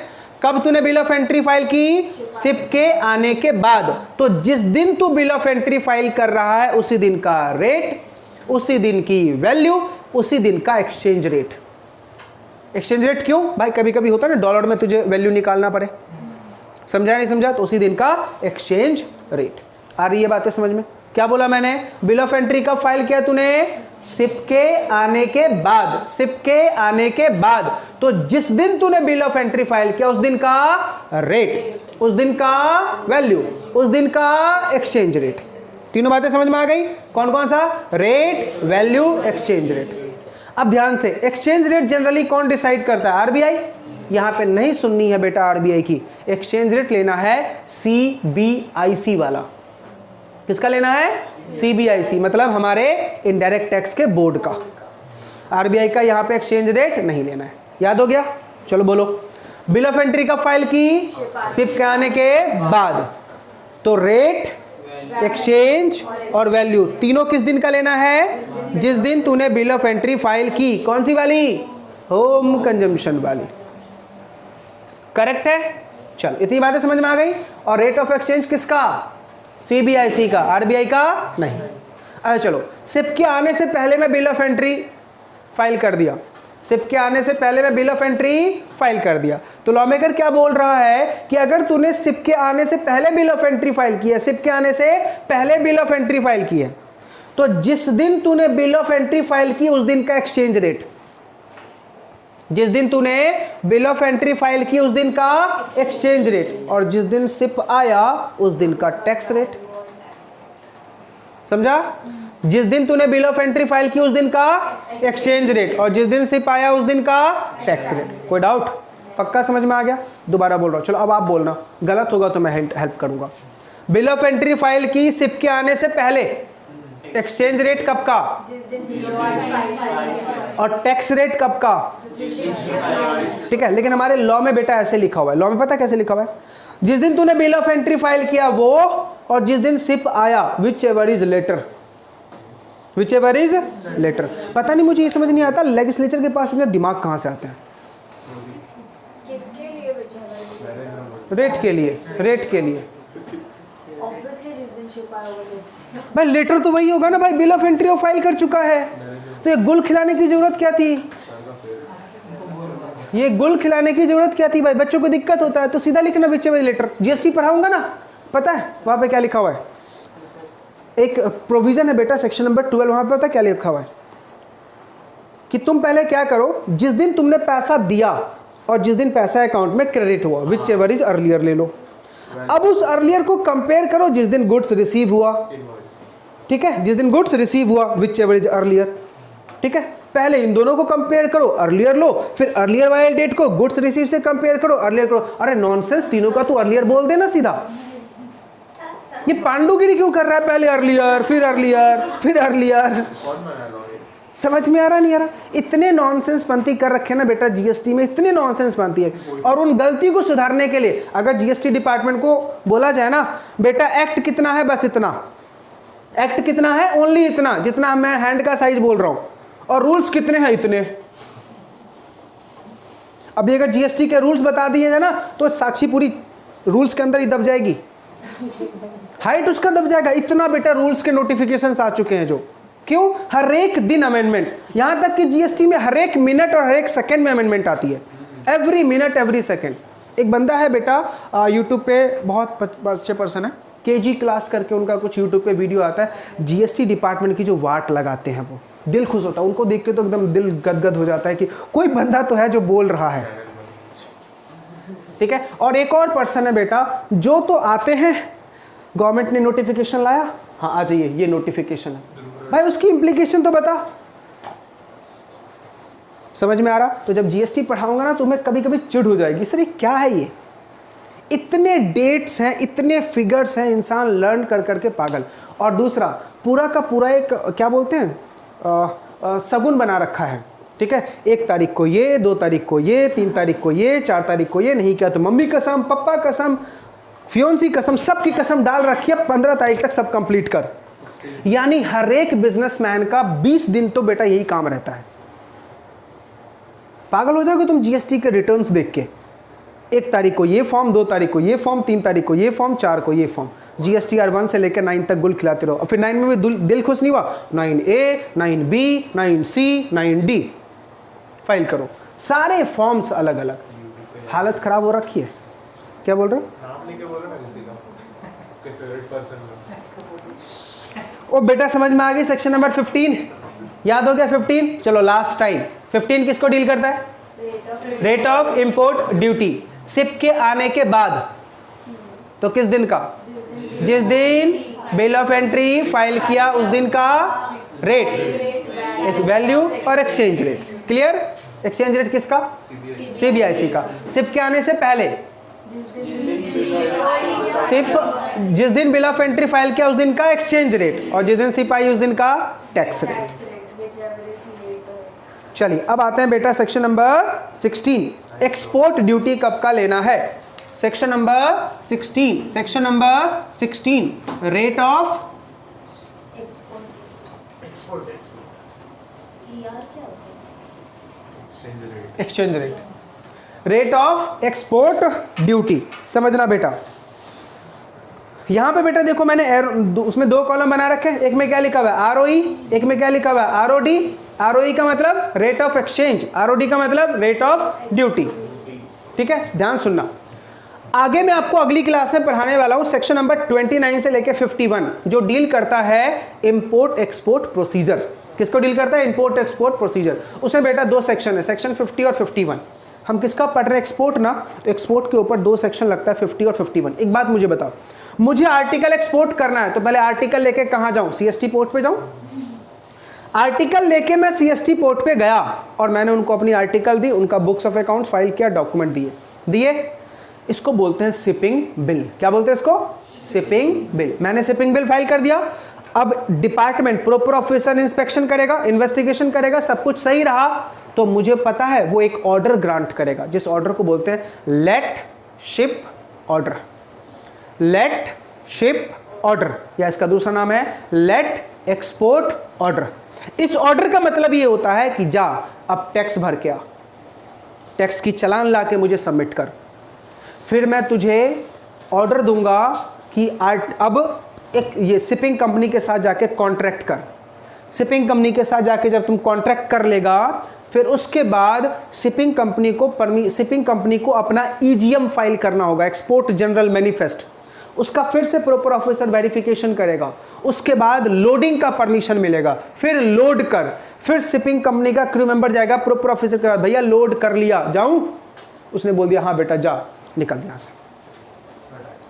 कब तूने बिल ऑफ एंट्री फाइल की, सिप के आने के बाद, तो जिस दिन तू बिल ऑफ एंट्री फाइल कर रहा है उसी दिन का रेट, उसी दिन की वैल्यू, उसी दिन का एक्सचेंज रेट। एक्सचेंज रेट क्यों भाई, कभी कभी होता है ना डॉलर में तुझे वैल्यू निकालना पड़े, समझा नहीं समझा, तो उसी दिन का एक्सचेंज रेट। आ रही है बातें समझ में। क्या बोला मैंने, बिल ऑफ एंट्री कब फाइल किया तूने, सिप के आने के बाद, सिप के आने के बाद, तो जिस दिन तूने बिल ऑफ एंट्री फाइल किया उस दिन का रेट, उस दिन का वैल्यू, उस दिन का एक्सचेंज रेट। तीनों बातें समझ में आ गई, कौन कौन सा, रेट, वैल्यू, एक्सचेंज रेट। अब ध्यान से, एक्सचेंज रेट जनरली कौन डिसाइड करता है, आरबीआई। यहां पे नहीं सुननी है बेटा आरबीआई की, एक्सचेंज रेट लेना है सीबीआईसी वाला। किसका लेना है, सीबीआईसी, मतलब हमारे इनडायरेक्ट टैक्स के बोर्ड का। आरबीआई का यहां पे एक्सचेंज रेट नहीं लेना है, याद हो गया। चलो बोलो, बिल ऑफ एंट्री कब फाइल की, सिप के आने के बाद, तो रेट, एक्सचेंज और वैल्यू तीनों किस दिन का लेना है, जिस दिन तूने बिल ऑफ एंट्री फाइल की। कौन सी वाली, होम कंजम्पशन वाली। करेक्ट है। चल इतनी बातें समझ में आ गई। और रेट ऑफ एक्सचेंज किसका, सीबीआईसी का, आरबीआई का नहीं। अच्छा चलो, सिप के आने से पहले मैं बिल ऑफ एंट्री फाइल कर दिया, सिप के आने से पहले मैं बिल ऑफ एंट्री फाइल कर दिया, तो लॉ मेकर क्या बोल रहा है कि अगर तूने सिप के आने से पहले बिल ऑफ एंट्री फाइल की है, सिप के आने से पहले बिल ऑफ एंट्री फाइल की है, तो जिस दिन तूने बिल ऑफ एंट्री फाइल की उस दिन का एक्सचेंज रेट, जिस दिन तूने बिल ऑफ एंट्री फाइल की उस दिन का एक्सचेंज रेट, और जिस दिन सिप आया उस दिन का टैक्स रेट। समझा, जिस दिन तूने बिल ऑफ एंट्री फाइल की उस दिन का एक्सचेंज रेट, और जिस दिन सिप आया उस दिन का टैक्स रेट। कोई डाउट, पक्का समझ में आ गया। दोबारा बोल रहा हूं, चलो अब आप बोलना, गलत होगा तो मैं हेल्प करूंगा। बिल ऑफ एंट्री फाइल की सिप के आने से पहले, एक्सचेंज रेट कब का, और टैक्स रेट कब का, ठीक है। लेकिन हमारे लॉ में बेटा ऐसे लिखा हुआ है, लॉ में पता कैसे लिखा हुआ है, जिस दिन तूने बिल ऑफ एंट्री फाइल किया वो, और जिस दिन सिप आया, whichever is later, whichever is later. पता नहीं, मुझे ये समझ नहीं आता लेजिस्लेचर के पास इतना दिमाग कहाँ से आता है। किसके लिए whichever? रेट के लिए, रेट के लिए Obviously जिस दिन शिप आया होगा भाई, लेटर तो वही होगा ना भाई, बिल ऑफ एंट्री फाइल कर चुका है, तो ये गुल खिलाने की जरूरत क्या थी, ये गुल खिलाने की जरूरत क्या थी भाई। बच्चों को दिक्कत होता है तो सीधा लिखना विच एवर लेटर। जीएसटी पढ़ाऊंगा ना, पता है वहां पे क्या लिखा हुआ है, एक प्रोविजन है बेटा सेक्शन नंबर 12, वहां पे पता क्या लिखा हुआ है कि तुम पहले क्या करो, जिस दिन तुमने पैसा दिया और जिस दिन पैसा अकाउंट में क्रेडिट हुआ, विच एवर इज अर्लियर ले लो। अब उस अर्लियर को कंपेयर करो जिस दिन गुड्स रिसीव हुआ, ठीक है, जिस दिन गुड्स रिसीव हुआ, विच एवर इज अर्लियर, ठीक है। पहले इन दोनों को कंपेयर करो, अर्लियर लो, फिर अर्लियर वाले डेट को गुड्स रिसीव से कंपेयर करो, अर्लियर करो। अरे नॉनसेंस, तीनों का तू अर्लियर बोल देना सीधा। ये पांडुगिरी क्यों कर रहा है, पहले अर्लियर फिर अर्लियर फिर अर्लियर, समझ में आ रहा नहीं आ रहा? इतने नॉनसेंस पंथी कर रखे ना बेटा जीएसटी में, इतने नॉनसेंस पंथी है। और उन गलती को सुधारने के लिए अगर जीएसटी डिपार्टमेंट को बोला जाए ना, बेटा एक्ट कितना है, बस इतना, एक्ट कितना है, ओनली इतना, जितना मैं हैंड का साइज बोल रहा हूं, और रूल्स कितने हैं, इतने। अभी अगर जीएसटी के रूल्स बता दिए जाए ना तो साक्षी पूरी रूल्स के अंदर ही दब जाएगी, हाइट उसका दब जाएगा। इतना बेटा रूल्स के नोटिफिकेशंस आ चुके हैं, जो क्यों, हर एक दिन अमेंडमेंट, यहां तक कि जीएसटी में हर एक मिनट और हर एक सेकंड में अमेंडमेंट आती है, एवरी मिनट एवरी सेकंड। एक बंदा है बेटा यूट्यूब पे, बहुत अच्छे पर्सन है, केजी क्लास करके उनका कुछ यूट्यूब पे वीडियो आता है, जीएसटी डिपार्टमेंट की जो वाट लगाते हैं, वो दिल खुश होता है, उनको देख के तो एकदम दिल गदगद हो जाता है कि कोई बंदा तो है जो बोल रहा है, ठीक है। और एक और पर्सन है बेटा, जो तो आते हैं, गवर्नमेंट ने नोटिफिकेशन लाया, हाँ आ जाइए, ये नोटिफिकेशन है भाई, उसकी इम्प्लीकेशन तो बता, समझ में आ रहा? तो जब जीएसटी पढ़ाऊंगा ना, तुम्हें कभी कभी चिढ़ हो जाएगी, सर ये क्या है, ये इतने डेट्स हैं, इतने फिगर्स हैं, इंसान लर्न कर करके पागल। और दूसरा, पूरा का पूरा एक क्या बोलते हैं, सगुन बना रखा है, ठीक है, 1 तारीख को ये, 2 तारीख को ये, 3 तारीख को ये, 4 तारीख को ये, नहीं किया तो मम्मी कसम, पापा कसम, फियोंसी कसम, सबकी कसम डाल रखी है, 15 तारीख तक सब कंप्लीट कर। यानी हर एक बिजनेसमैन का 20 दिन तो बेटा यही काम रहता है। पागल हो जाओगे तुम जीएसटी के रिटर्न्स देख के, 1 तारीख को ये फॉर्म, 2 तारीख को ये फॉर्म, 3 तारीख को ये फॉर्म, 4 को ये फॉर्म, जीएसटीआर 1 से लेकर 9 तक गुल खिलाते रहो। और फिर 9 में भी दिल खुश नहीं हुआ, 9A, 9B, 9C, 9D file करो, सारे फॉर्म्स अलग अलग, हालत खराब हो रखी है। क्या बोल रहे हो? नाम लेके बोलो ना किसी का, आपके फेवरेट पर्सन का। ओ बेटा समझ में आ गई। सेक्शन नंबर 15 याद हो गया? 15, चलो लास्ट टाइम। 15 किसको डील करता है? Rate of import duty. Ship के आने के बाद, तो किस दिन का? जिस दिन बिल ऑफ एंट्री फाइल किया उस दिन का रेट, एक वैल्यू और exchange rate. Clear? Exchange rate किसका? सीबीआईसी का। शिप के आने से पहले, शिप जिस दिन बिल ऑफ एंट्री फाइल किया उस दिन का एक्सचेंज रेट, और जिस दिन शिप आई उस दिन का टैक्स रेट। चलिए अब आते हैं बेटा सेक्शन नंबर 16, एक्सपोर्ट ड्यूटी कब का लेना है। Section number 16, section number 16, rate of exchange rate, rate of export duty. समझना बेटा, यहां पे बेटा देखो मैंने उसमें 2 कॉलम बना रखे हैं। एक में क्या लिखा हुआ है? आरओई, एक में क्या लिखा हुआ है? आरओडी। आरओई का मतलब रेट ऑफ एक्सचेंज, आरओडी का मतलब रेट ऑफ ड्यूटी। ठीक है, ध्यान सुनना। आगे मैं आपको अगली क्लास में पढ़ाने वाला हूं सेक्शन नंबर 29 से लेकर 51, जो डील करता है इंपोर्ट एक्सपोर्ट प्रोसीजर। किसको डील करता है? Import export procedure. उसमें बेटा 2 सेक्शन है, सेक्शन 50 और 51। हम किसका पढ़ रहे हैं? एक्सपोर्ट ना, तो एक्सपोर्ट के ऊपर 2 सेक्शन लगता है, 50 और 51। एक बात मुझे बताओ, मुझे आर्टिकल एक्सपोर्ट करना है तो पहले आर्टिकल लेके कहां जाऊं? सीएसटी पोर्ट पे जाऊं? आर्टिकल लेके मैं सीएसटी पोर्ट पे गया और मैंने उनको अपनी आर्टिकल दी, उनका बुक्स ऑफ अकाउंट्स फाइल किया, डॉक्यूमेंट दिए। इसको बोलते हैं शिपिंग बिल। क्या बोलते हैं इसको? Shipping bill. मैंने शिपिंग बिल फाइल कर दिया। अब डिपार्टमेंट प्रॉपर ऑफिसर इंस्पेक्शन करेगा, इन्वेस्टिगेशन करेगा, सब कुछ सही रहा तो मुझे पता है वो एक ऑर्डर ग्रांट करेगा, जिस ऑर्डर को बोलते हैं let ship order. Let ship order, या इसका दूसरा नाम है लेट एक्सपोर्ट ऑर्डर। इस ऑर्डर का मतलब ये होता है कि जा अब टैक्स भर के आ, टैक्स की चालान ला के मुझे सबमिट कर, फिर मैं तुझे ऑर्डर दूंगा कि अब एक ये शिपिंग कंपनी के साथ जाके कॉन्ट्रैक्ट कर। शिपिंग कंपनी के साथ जाके जब तुम कॉन्ट्रैक्ट कर लेगा, फिर उसके बाद शिपिंग कंपनी को अपना ईजीएम फाइल करना होगा, एक्सपोर्ट जनरल मैनिफेस्ट। उसका फिर से प्रॉपर ऑफिसर वेरिफिकेशन करेगा, उसके बाद लोडिंग का परमिशन मिलेगा, फिर लोड कर, फिर शिपिंग कंपनी का क्रू मेंबर जाएगा प्रॉपर ऑफिसर के बाद, भैया लोड कर लिया, जाऊं? उसने बोल दिया हाँ बेटा जा, निकल यहां से।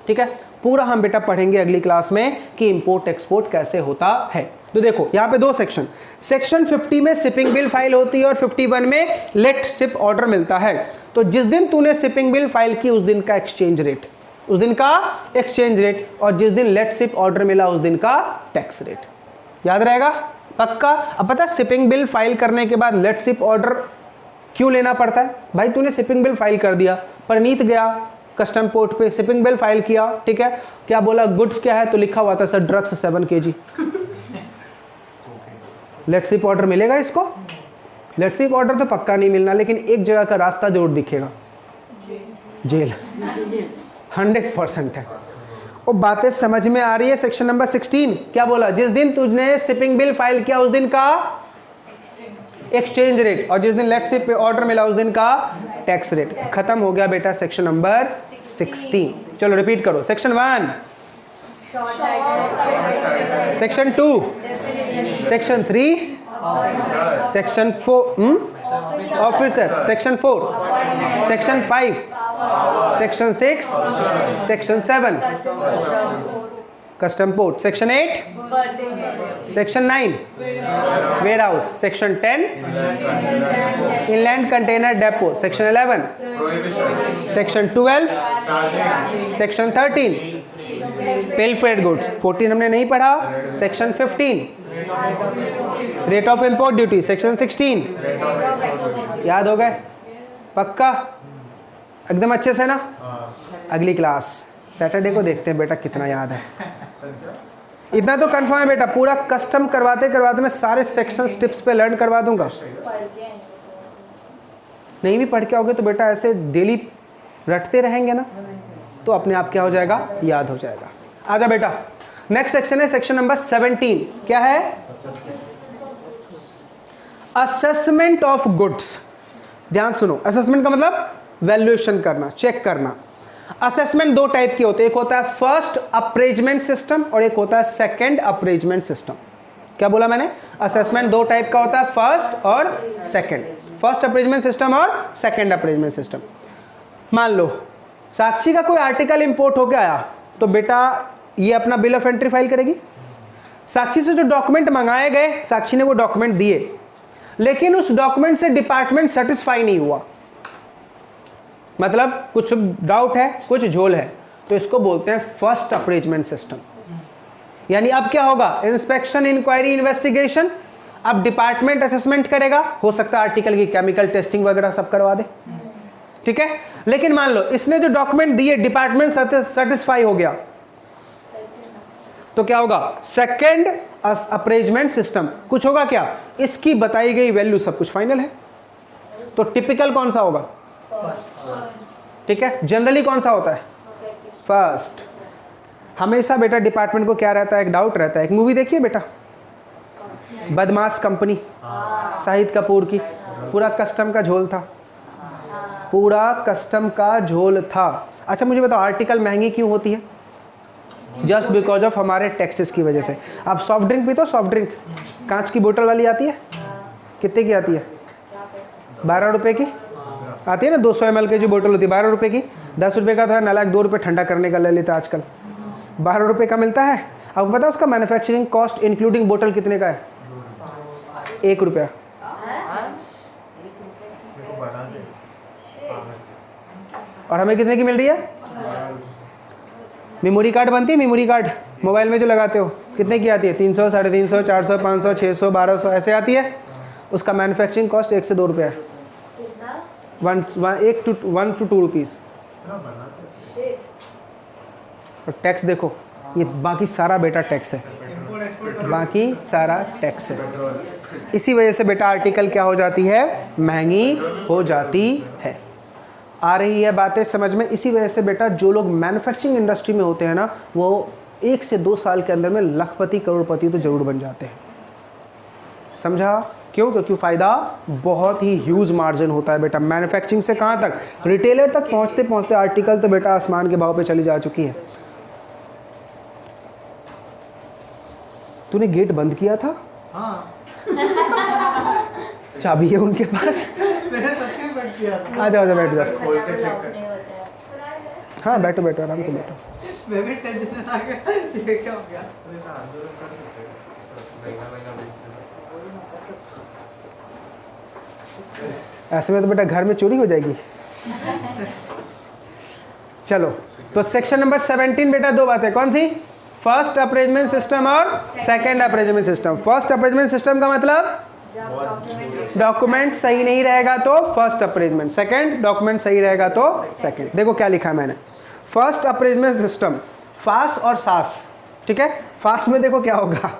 ठीक है, पूरा हम बेटा पढ़ेंगे अगली क्लास में कि इंपोर्ट एक्सपोर्ट कैसे होता है। तो देखो यहाँ पे 2 सेक्शन, सेक्शन 50 में शिपिंग बिल फाइल होती है और 51 में लेट शिप ऑर्डर मिलता है। तो जिस दिन तूने शिपिंग बिल फाइल की उस दिन का एक्सचेंज रेट, उस दिन का एक्सचेंज रेट, और जिस दिन लेट शिप ऑर्डर मिला उस दिन का टैक्स रेट, याद रहेगा पक्का। अब पता है शिपिंग बिल फाइल करने के बाद लेट शिप ऑर्डर क्यों लेना पड़ता है? भाई तूने शिपिंग बिल फाइल कर दिया, परनीत गया कस्टम पोर्ट पे, शिपिंग बिल फाइल किया, ठीक है, क्या बोला गुड्स क्या है, तो लिखा हुआ था sir drugs 7 kg। Let ship order मिलेगा इसको? लेट शिप ऑर्डर तो पक्का नहीं मिलना, लेकिन एक जगह का रास्ता जरूर दिखेगा, जेल 100% है। वो बातें समझ में आ रही है? सेक्शन नंबर 16 क्या बोला? जिस दिन तुझने शिपिंग बिल फाइल किया उस दिन का एक्सचेंज रेट, और जिस दिन लेट शिप पे ऑर्डर मिला उस दिन का टैक्स रेट। खत्म हो गया बेटा सेक्शन नंबर 16। चलो रिपीट करो। Section 1, section 2, section 3, section 4 officer, section 4, section 5, section 6, section 7 custom port, section 8, section 9 warehouse, section 10 inland container depot, section 11, section 12, section 13 pilfered goods, 14 हमने नहीं पढ़ा, section 15 rate of import duty, section 16 याद हो गए पक्का एकदम अच्छे से ना। अगली क्लास सैटरडे को देखते हैं बेटा कितना याद है। इतना तो कंफर्म है बेटा, पूरा कस्टम करवाते करवाते मैं सारे सेक्शन टिप्स पे लर्न करवा दूंगा। नहीं भी पढ़ के आओगे तो बेटा ऐसे डेली रटते रहेंगे ना तो अपने आप क्या हो जाएगा, याद हो जाएगा। आजा बेटा, नेक्स्ट सेक्शन है सेक्शन नंबर 17। क्या है? Assessment of goods. ध्यान सुनो, असेसमेंट का मतलब वैल्यूएशन करना, चेक करना। असेसमेंट 2 टाइप के होते हैं, एक होता है फर्स्ट अप्रेजमेंट सिस्टम और एक होता है सेकंड अप्रेजमेंट सिस्टम। क्या बोला मैंने? असेसमेंट 2 टाइप का होता है, फर्स्ट और सेकंड, फर्स्ट अप्रेजमेंट सिस्टम और सेकंड अप्रेजमेंट सिस्टम। मान लो साक्षी का कोई आर्टिकल इंपोर्ट होकर आया तो बेटा ये अपना बिल ऑफ एंट्री फाइल करेगी। साक्षी से जो डॉक्यूमेंट मंगाए गए, साक्षी ने वो डॉक्यूमेंट दिए, लेकिन उस डॉक्यूमेंट से डिपार्टमेंट सेटिस्फाई नहीं हुआ, मतलब कुछ डाउट है, कुछ झोल है, तो इसको बोलते हैं फर्स्ट अप्रेजमेंट सिस्टम। यानी अब क्या होगा? Inspection, inquiry, investigation. अब डिपार्टमेंट असेसमेंट करेगा, हो सकता है आर्टिकल की केमिकल टेस्टिंग वगैरह सब करवा दे, ठीक है। लेकिन मान लो इसने जो डॉक्यूमेंट दिए डिपार्टमेंट सेटिस्फाई हो गया, तो क्या होगा? Second appraisement system. कुछ होगा क्या? इसकी बताई गई वैल्यू सब कुछ फाइनल है, तो टिपिकल कौन सा होगा? ठीक है। जनरली कौन सा होता है? फर्स्ट। हमेशा बेटा डिपार्टमेंट को क्या रहता है? एक डाउट रहता है। एक मूवी देखिए बेटा, बदमाश कंपनी, शाहिद कपूर की, पूरा कस्टम का झोल था, पूरा कस्टम का झोल था। अच्छा मुझे बताओ आर्टिकल महंगी क्यों होती है? जस्ट बिकॉज ऑफ हमारे टैक्सेस की वजह से। आप सॉफ्ट ड्रिंक पीते हो? सॉफ्ट ड्रिंक कांच की बोतल वाली आती है, कितने की आती है? 12 रुपए की आती है ना, 200 ml की जो बोतल होती है 12 रुपए की। 10 रुपए का तो है, नालायक 2 रुपये ठंडा करने का ले लेता आजकल, 12 रुपये का मिलता है। अब पता है उसका मैन्युफैक्चरिंग कॉस्ट इंक्लूडिंग बोतल कितने का है? 1 रुपया। और हमें कितने की मिल रही है? मेमोरी कार्ड बनती है, मेमोरी कार्ड मोबाइल में जो लगाते हो, कितने की आती है? 300, 350, 400, 500, 600, 1200 ऐसे आती है। उसका मैन्युफैक्चरिंग कॉस्ट 1 से 2 रुपये है, 1 to 2 रुपीज़। और टैक्स देखो, ये बाकी सारा बेटा टैक्स है, बाकी सारा टैक्स है। इसी वजह से बेटा आर्टिकल क्या हो जाती है? महंगी हो जाती है। आ रही है बातें समझ में? इसी वजह से बेटा जो लोग मैन्युफैक्चरिंग इंडस्ट्री में होते हैं ना, वो 1 से 2 साल के अंदर में लखपति करोड़पति तो जरूर बन जाते हैं। समझा? क्यों? क्योंकि फ़ायदा बहुत ही ह्यूज मार्जिन होता है बेटा। मैन्युफैक्चरिंग से कहाँ तक? रिटेलर तक पहुँचते पहुँचते आर्टिकल तो बेटा आसमान के भाव पे चली जा चुकी है। तूने गेट बंद किया था? हाँ। चाबी है उनके पास? मैंने सच में बंद किया था। आ जाओ बैठ जाओ। खोल के चेक कर। हाँ बैठो बैठो आराम से बैठो। मैं भी टेंशन आ गया, ये क्या हो गया? अरे ऐसा आंदोलन कर सकते हैं, महीना बेचते हैं। ऐसे में तो बेटा घर में चोरी हो जाएगी। चलो, तो सेक्शन नंबर 17 बेटा दो बातें, कौन सी? फर्स्ट अप्रेजमेंट सिस्टम और second appraisement system. First अप्रेजमेंट system का मतलब डॉक्यूमेंट सही नहीं रहेगा तो फर्स्ट अप्रेजमेंट, सेकंड डॉक्यूमेंट सही रहेगा तो सेकंड। देखो क्या लिखा है मैंने, फर्स्ट अप्रेजमेंट सिस्टम, फास और सास, ठीक है। फास में देखो क्या होगा,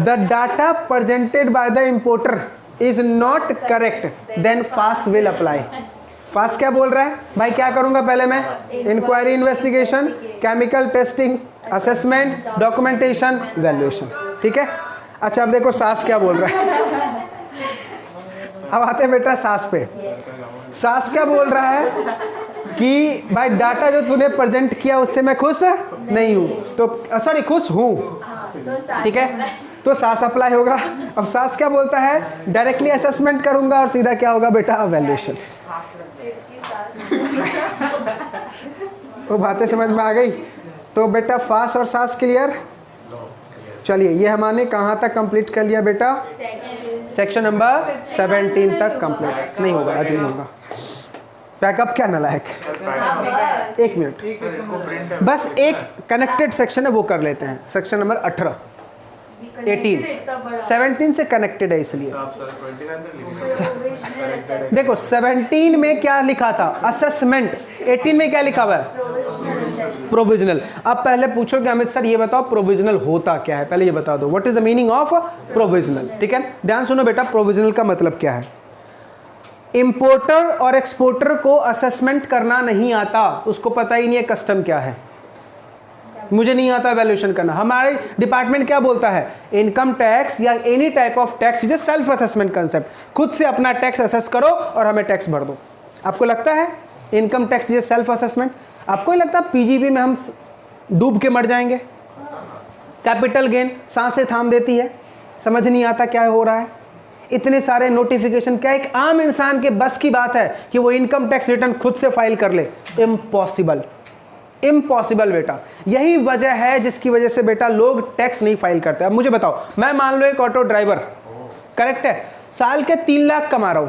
the data presented by the importer is not correct then FAS will apply. FAS क्या बोल रहा है भाई, क्या करूंगा पहले मैं? Inquiry, investigation, chemical testing, assessment, documentation, valuation, ठीक है। अच्छा अब देखो सास क्या बोल रहा है। अब आते हैं बेटा सास पे। सास क्या बोल रहा है कि भाई डाटा जो तूने प्रेजेंट किया उससे मैं खुश नहीं हूँ, तो सॉरी खुश हूँ, ठीक है। तो सास अप्लाई होगा। अब सास क्या बोलता है, डायरेक्टली असेसमेंट करूंगा और सीधा क्या होगा बेटा, वैल्यूएशन। वो बातें समझ में आ गई? तो बेटा फास और सास क्लियर। चलिए ये हमने कहाँ तक कंप्लीट कर लिया बेटा? सेक्शन नंबर 17 तक कंप्लीट। नहीं होगा आज, नहीं होगा। पैकअप क्या नालायक, एक मिनट बस, एक कनेक्टेड सेक्शन है वो कर लेते हैं। सेक्शन नंबर 18 18 17 से कनेक्टेड है इसलिए। देखो 17 में क्या लिखा था, असेसमेंट। 18 में क्या लिखा हुआ है, प्रोविजनल। अब पहले पूछोगे अमित सर ये बताओ प्रोविजनल होता क्या है, पहले ये बता दो, what is the meaning of provisional, ठीक है। ध्यान सुनो बेटा, प्रोविजनल का मतलब क्या है। इंपोर्टर और एक्सपोर्टर को असेसमेंट करना नहीं आता, उसको पता ही नहीं है कस्टम क्या है, मुझे नहीं आता वैल्यूएशन करना। हमारे डिपार्टमेंट क्या बोलता है, इनकम टैक्स या any type of tax is a self assessment concept. खुद से अपना टैक्स असेस करो और हमें टैक्स भर दो। आपको लगता है income tax is a self assessment? आपको ही लगता है पीजीबी में हम डूब के मर जाएंगे? कैपिटल गेन सांसें थाम देती है, समझ नहीं आता क्या हो रहा है, इतने सारे नोटिफिकेशन। क्या एक आम इंसान के बस की बात है कि वो इनकम टैक्स रिटर्न खुद से फाइल कर ले? इम्पॉसिबल, इम्पॉसिबल बेटा। यही वजह है जिसकी वजह से बेटा लोग टैक्स नहीं फाइल करते। अब मुझे बताओ, मैं मान लो एक ऑटो ड्राइवर, करेक्ट है, साल के 3 लाख कमा रहा हूं,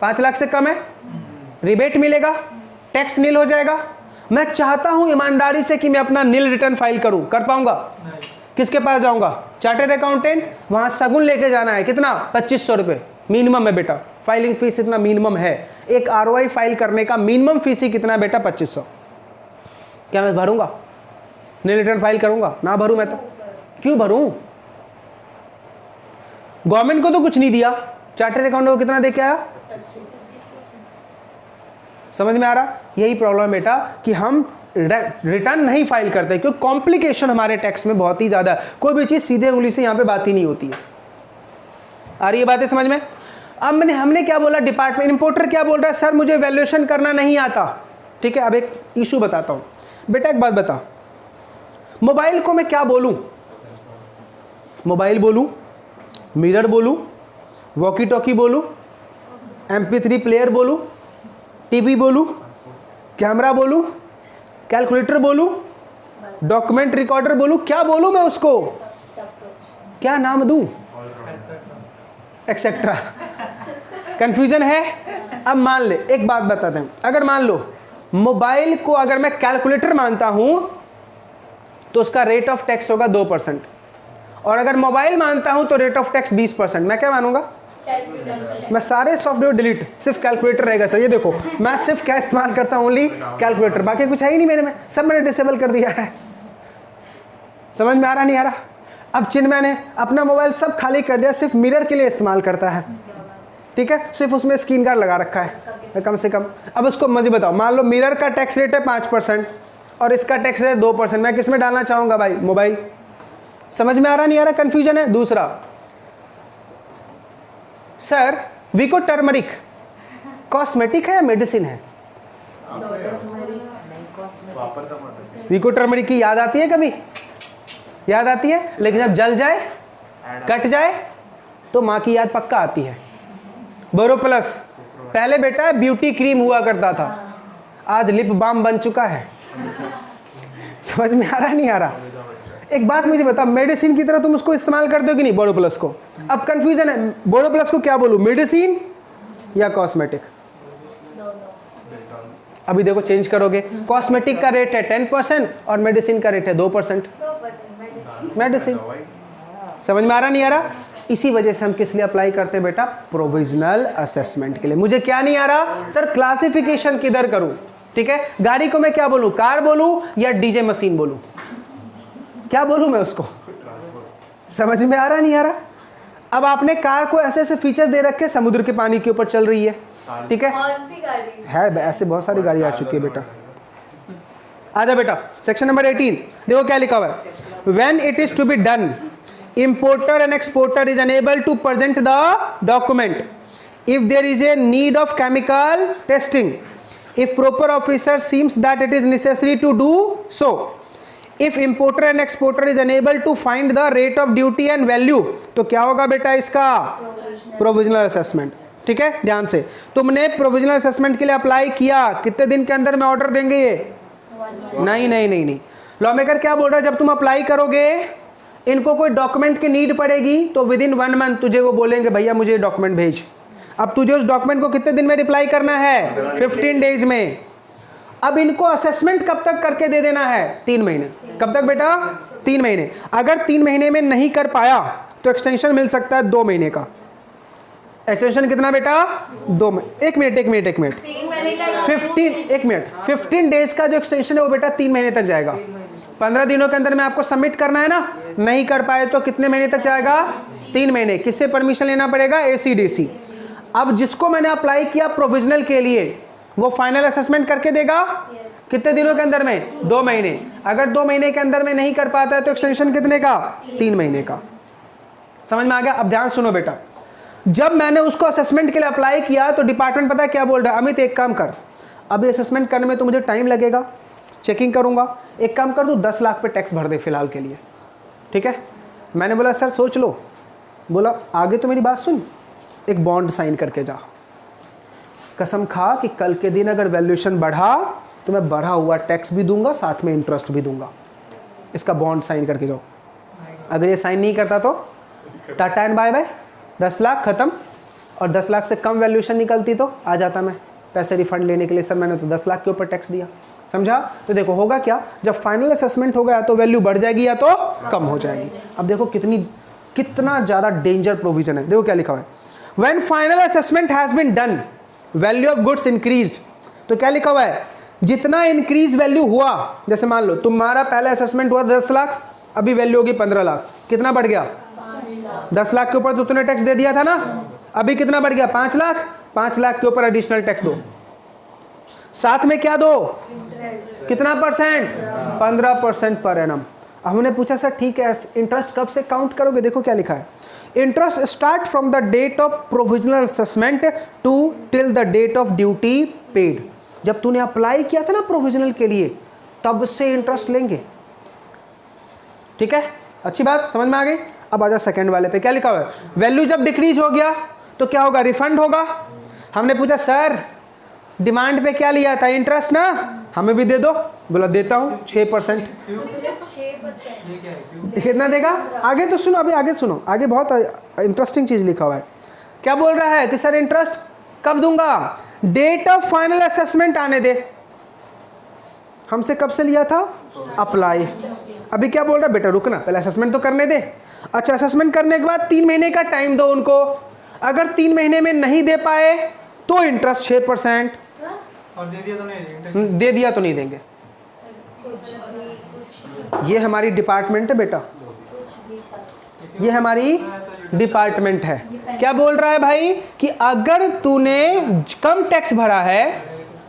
5 लाख से कम है, रिबेट मिलेगा, टैक्स नील हो जाएगा। मैं चाहता हूं ईमानदारी से कि मैं अपना नील रिटर्न फाइल करूं, कर पाऊंगा? किसके पास जाऊंगा? Chartered accountant. वहां सगुन लेके जाना है, कितना? 2500 रुपये मिनिमम है बेटा, फाइलिंग फीस इतना मिनिमम है। एक ROI फाइल करने का मिनिमम फीस ही कितना है बेटा? 2500। क्या मैं भरूंगा? नील रिटर्न फाइल करूंगा? ना भरूं मैं तो क्यों भरूं? गवर्नमेंट को तो कुछ नहीं दिया, चार्टर्ड अकाउंटेंट को कितना दे के आया? समझ में आ रहा? यही प्रॉब्लम है बेटा कि हम रिटर्न नहीं फाइल करते क्योंकि कॉम्प्लिकेशन हमारे टैक्स में बहुत ही ज्यादा है। कोई भी चीज सीधे उंगली से यहाँ पे बात ही नहीं होती है। आ रही है बातें समझ में? अब हमने क्या बोला, डिपार्टमेंट इंपोर्टर क्या बोल रहा है, सर मुझे वैल्यूएशन करना नहीं आता, ठीक है। अब एक इशू बताता हूं बेटा, एक बात बता, मोबाइल को मैं क्या बोलूं? मोबाइल बोलूं, मिरर बोलूं, वॉकी टॉकी बोलूं, MP3 प्लेयर बोलूं, टीवी बोलूं, कैमरा बोलूं, कैलकुलेटर बोलूं, डॉक्यूमेंट रिकॉर्डर बोलूं, क्या बोलूं मैं उसको? क्या नाम दूं? एक्सेट्रा। कंफ्यूजन है? अब मान ले, एक बात बताते हैं, अगर मान लो मोबाइल को अगर मैं कैलकुलेटर मानता हूं तो उसका रेट ऑफ टैक्स होगा 2%, और अगर मोबाइल मानता हूं तो रेट ऑफ टैक्स 20%। मैं क्या मानूंगा? मैं सारे सॉफ्टवेयर डिलीट, सिर्फ कैलकुलेटर रहेगा। सर ये देखो, मैं सिर्फ क्या इस्तेमाल करता हूं? ओनली कैलकुलेटर, बाकी कुछ है ही नहीं मेरे में, सब मैंने डिसेबल कर दिया है। समझ में आ रहा नहीं आ रहा? अब चिन्मय ने अपना मोबाइल सब खाली कर दिया, सिर्फ मिरर के लिए इस्तेमाल करता है, ठीक है, सिर्फ उसमें स्क्रीन गार्ड लगा रखा है कम से कम। अब उसको मुझे बताओ, मान लो मिरर का टैक्स रेट है 5% और इसका टैक्स रेट 2%, मैं किस में डालना चाहूंगा भाई? मोबाइल। समझ में आ रहा नहीं आ रहा? कंफ्यूजन है। दूसरा, सर विको टर्मरिक कॉस्मेटिक है या मेडिसिन है? विको टर्मरिक की याद आती है कभी? याद आती है, लेकिन जब जल जाए, कट जाए तो माँ की याद पक्का आती है। बोरोप्लस पहले बेटा ब्यूटी क्रीम हुआ करता था, आज लिप बाम बन चुका है। समझ में आ रहा नहीं आ रहा? एक बात मुझे बता, मेडिसिन की तरह तुम उसको इस्तेमाल करते हो कि नहीं बोरो प्लस को? अब कंफ्यूजन है, बोरो प्लस को क्या बोलूं, मेडिसिन या कॉस्मेटिक? अभी देखो चेंज करोगे, कॉस्मेटिक का रेट है 10% और मेडिसिन का रेट है 2%। मेडिसिन समझ में आ रहा नहीं आ रहा? इसी वजह से हम किस लिए अप्लाई करते हैं बेटा? प्रोविजनल असेसमेंट के लिए। मुझे क्या नहीं आ रहा सर, क्लासिफिकेशन किधर करूं? ठीक है, गाड़ी को मैं क्या बोलूं, कार बोलूं या डीजे मशीन बोलूं? क्या बोलूं मैं उसको? समझ में आ रहा नहीं आ रहा? अब आपने कार को ऐसे ऐसे फीचर दे रखे, समुद्र के पानी के ऊपर चल रही है, ठीक है, कौन सी गाड़ी? है ऐसे बहुत सारी गाड़ी आ चुकी है बेटा। आजा बेटा, सेक्शन नंबर 18 देखो क्या लिखा हुआ है। When it is to be done, importer and exporter is unable to present the document if there is a need of chemical testing, if proper officer seems that it is necessary to do so, if importer and exporter is unable to find the rate of duty and value, तो क्या होगा बेटा इसका? Provisional assessment. ठीक है, ध्यान से, तुमने प्रोविजनल असेसमेंट के लिए अप्लाई किया, कितने दिन के अंदर में ऑर्डर देंगे ये? नहीं नहीं नहीं नहीं, लॉ मेकर क्या बोल रहा है, जब तुम अप्लाई करोगे, इनको कोई डॉक्यूमेंट की नीड पड़ेगी तो विद इन 1 मंथ तुझे वो बोलेंगे भैया मुझे डॉक्यूमेंट भेज। अब तुझे उस डॉक्यूमेंट को कितने दिन में रिप्लाई करना है? 15 डेज में। अब इनको असेसमेंट कब तक करके दे देना है? 3 महीने। कब तक बेटा? 3 महीने। अगर 3 महीने में नहीं कर पाया तो एक्सटेंशन मिल सकता है 2 महीने का। एक्सटेंशन कितना बेटा? 2 महीने। एक मिनट 3 महीने का 15 डेज का जो एक्सटेंशन है वो बेटा 3 महीने तक जाएगा। 15 दिनों के अंदर में आपको सबमिट करना है ना, नहीं कर पाए तो कितने महीने तक जाएगा? 3 महीने। किससे परमिशन लेना पड़ेगा? ACDC। अब जिसको मैंने अप्लाई किया प्रोविजनल के लिए, वो फाइनल असेसमेंट करके देगा कितने दिनों के अंदर में? 2 महीने। अगर 2 महीने के अंदर में नहीं कर पाता है तो एक्सटेंशन कितने का? 3 महीने का। समझ में आ गया? अब ध्यान सुनो बेटा, जब मैंने उसको असेसमेंट के लिए अप्लाई किया तो डिपार्टमेंट पता है क्या बोल रहा है? अमित एक काम कर, अभी असेसमेंट करने में तो मुझे टाइम लगेगा, चेकिंग करूंगा, एक काम कर, तू 10 लाख पे टैक्स भर दे फिलहाल के लिए। ठीक है, मैंने बोला सर सोच लो। बोला आगे तो मेरी बात सुन, एक बॉन्ड साइन करके जा, कसम खा कि कल के दिन अगर वैल्यूएशन बढ़ा तो मैं बढ़ा हुआ टैक्स भी दूंगा, साथ में इंटरेस्ट भी दूंगा। इसका बॉन्ड साइन करके जाओ। अगर ये साइन नहीं करता तो tata and bye bye, 10 lakh खत्म। और 10 लाख से कम वैल्यूएशन निकलती तो आ जाता मैं पैसे रिफंड लेने के लिए, सर मैंने तो 10 लाख के ऊपर टैक्स दिया। समझा? तो देखो होगा क्या, जब फाइनल असेसमेंट होगा या तो वैल्यू बढ़ जाएगी या तो कम हो जाएगी। अब देखो कितना ज़्यादा डेंजर प्रोविजन है। देखो क्या लिखा हुआ है, when final assessment has been done value of goods increased. तो क्या लिखा हुआ है, जितना इंक्रीज वैल्यू हुआ, जैसे मान लो तुम्हारा पहला असेसमेंट हुआ 10 लाख, अभी वैल्यू होगी 15 लाख, कितना बढ़ गया? 10 लाख के ऊपर तो तूने टैक्स दे दिया था ना, अभी कितना बढ़ गया? 5 लाख। 5 लाख के ऊपर एडिशनल टैक्स दो, साथ में क्या दो? कितना परसेंट? 15% per annum. हमने पूछा सर ठीक है, इंटरेस्ट कब से काउंट करोगे? देखो क्या लिखा है, interest start from the date of provisional assessment to till the date of duty paid. जब तूने अप्लाई किया था ना प्रोविजनल के लिए, तब से इंटरेस्ट लेंगे। ठीक है, अच्छी बात समझ में आ गई। अब आजा सेकंड वाले पे, क्या लिखा हुआ है, वैल्यू जब डिक्रीज हो गया तो क्या होगा? रिफंड होगा। हमने पूछा सर डिमांड पे क्या लिया था? इंटरेस्ट ना, हमें भी दे दो। बोला देता हूँ 6%। कितना देगा? आगे तो सुनो, अभी आगे सुनो, आगे बहुत इंटरेस्टिंग चीज लिखा हुआ है। क्या बोल रहा है कि सर इंटरेस्ट कब दूंगा? डेट ऑफ फाइनल असेसमेंट आने दे। हमसे कब से लिया था? अप्लाई। अभी क्या बोल रहा है? बेटा रुकना, पहले असेसमेंट तो करने दे। अच्छा, असेसमेंट करने के बाद 3 महीने का टाइम दो उनको। अगर 3 महीने में नहीं दे पाए तो इंटरेस्ट 6%, और दे दिया तो नहीं देंगे। दे दिया तो नहीं देंगे। ये हमारी डिपार्टमेंट है बेटा, ये हमारी डिपार्टमेंट है। क्या बोल रहा है भाई कि अगर तूने कम टैक्स भरा है,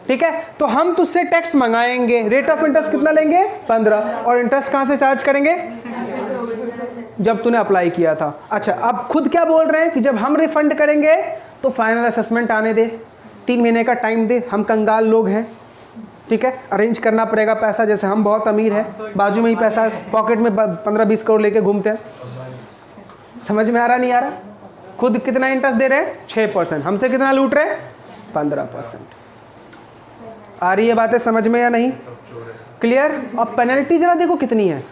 ठीक है, तो हम तुझसे टैक्स मंगाएंगे। रेट ऑफ इंटरेस्ट कितना लेंगे? 15। और इंटरेस्ट कहाँ से चार्ज करेंगे? जब तूने अप्लाई किया था। अच्छा, अब खुद क्या बोल रहे हैं कि जब हम रिफंड करेंगे तो फाइनल असेसमेंट आने दे, 3 महीने का टाइम दे। हम कंगाल लोग हैं, ठीक है, अरेंज करना पड़ेगा पैसा। जैसे हम बहुत अमीर हैं, बाजू में ही पैसा पॉकेट में 15-20 करोड़ लेके घूमते हैं। समझ में आ रहा नहीं आ रहा? खुद कितना इंटरेस्ट दे रहे हैं? 6%। हमसे कितना लूट रहे हैं? 15%। आ रही है बातें समझ में या नहीं? क्लियर। और पेनल्टी जरा देखो कितनी है,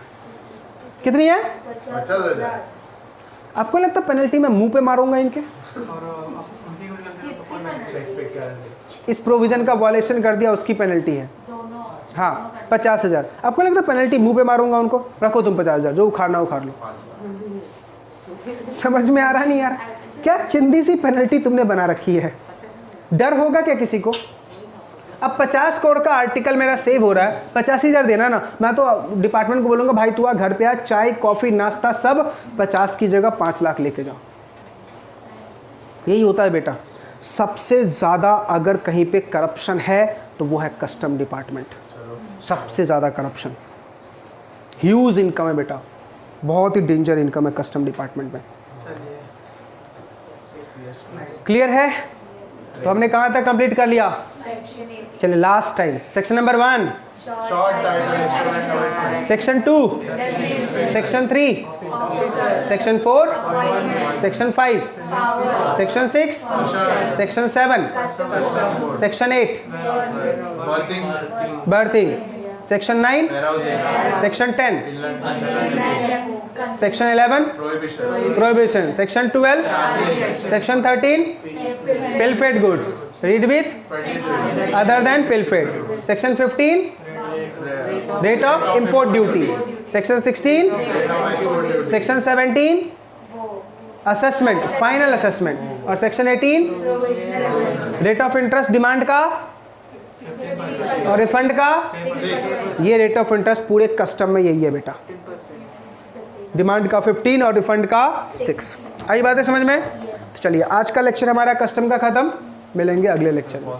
कितनी है? 50,000। आपको लगता है पेनल्टी मैं मुंह पे मारूंगा इनके? और उनकी कोई गलती है तो किसकी कौन है? चेक पे क्या है? इस प्रोविजन का वॉयलेशन कर दिया, उसकी पेनल्टी है दोनों हाँ 50,000। आपको लगता है पेनल्टी मुंह पे मारूंगा उनको? रखो तुम 50,000, जो उखाड़ना उखाड़ लो। 5 लाख। समझ में आ रहा नहीं यार? क्या चिंदी सी पेनल्टी तुमने बना रखी है, डर होगा क्या किसी को? अब 50 करोड़ का आर्टिकल मेरा सेव हो रहा है, 85,000 देना ना। मैं तो डिपार्टमेंट को बोलूँगा भाई तू आ घर पे आ, चाय कॉफ़ी नाश्ता सब 50 की जगह 5 लाख लेके जाओ। यही होता है बेटा। सबसे ज़्यादा अगर कहीं पे करप्शन है तो वो है कस्टम डिपार्टमेंट। सबसे ज़्यादा करप्शन, ह्यूज इनकम है बेटा, बहुत ही डेंजर इनकम है कस्टम डिपार्टमेंट में। चलिए क्लियर है? तो हमने कहाँ तक कंप्लीट कर लिया? सेक्शन 18 चलिए last time section number 1, short dimension and commitment. Section 2, section 3, section 4, section 5, section 6, section 7, section 8 working berthing, section 9, warehousing section 10, inland section 11 prohibition prohibition, section 12, section 13 pilfered goods read with 23 other than pilfered, section 15 rate of import duty, section 16 section 17 assessment final assessment और section 18 rate of interest demand का और refund का। ये rate of interest पूरे custom में यही है बेटा, डिमांड का 15 और रिफंड का 6। आई बात है समझ में? तो चलिए आज का लेक्चर हमारा कस्टम का खत्म, मिलेंगे अगले लेक्चर में।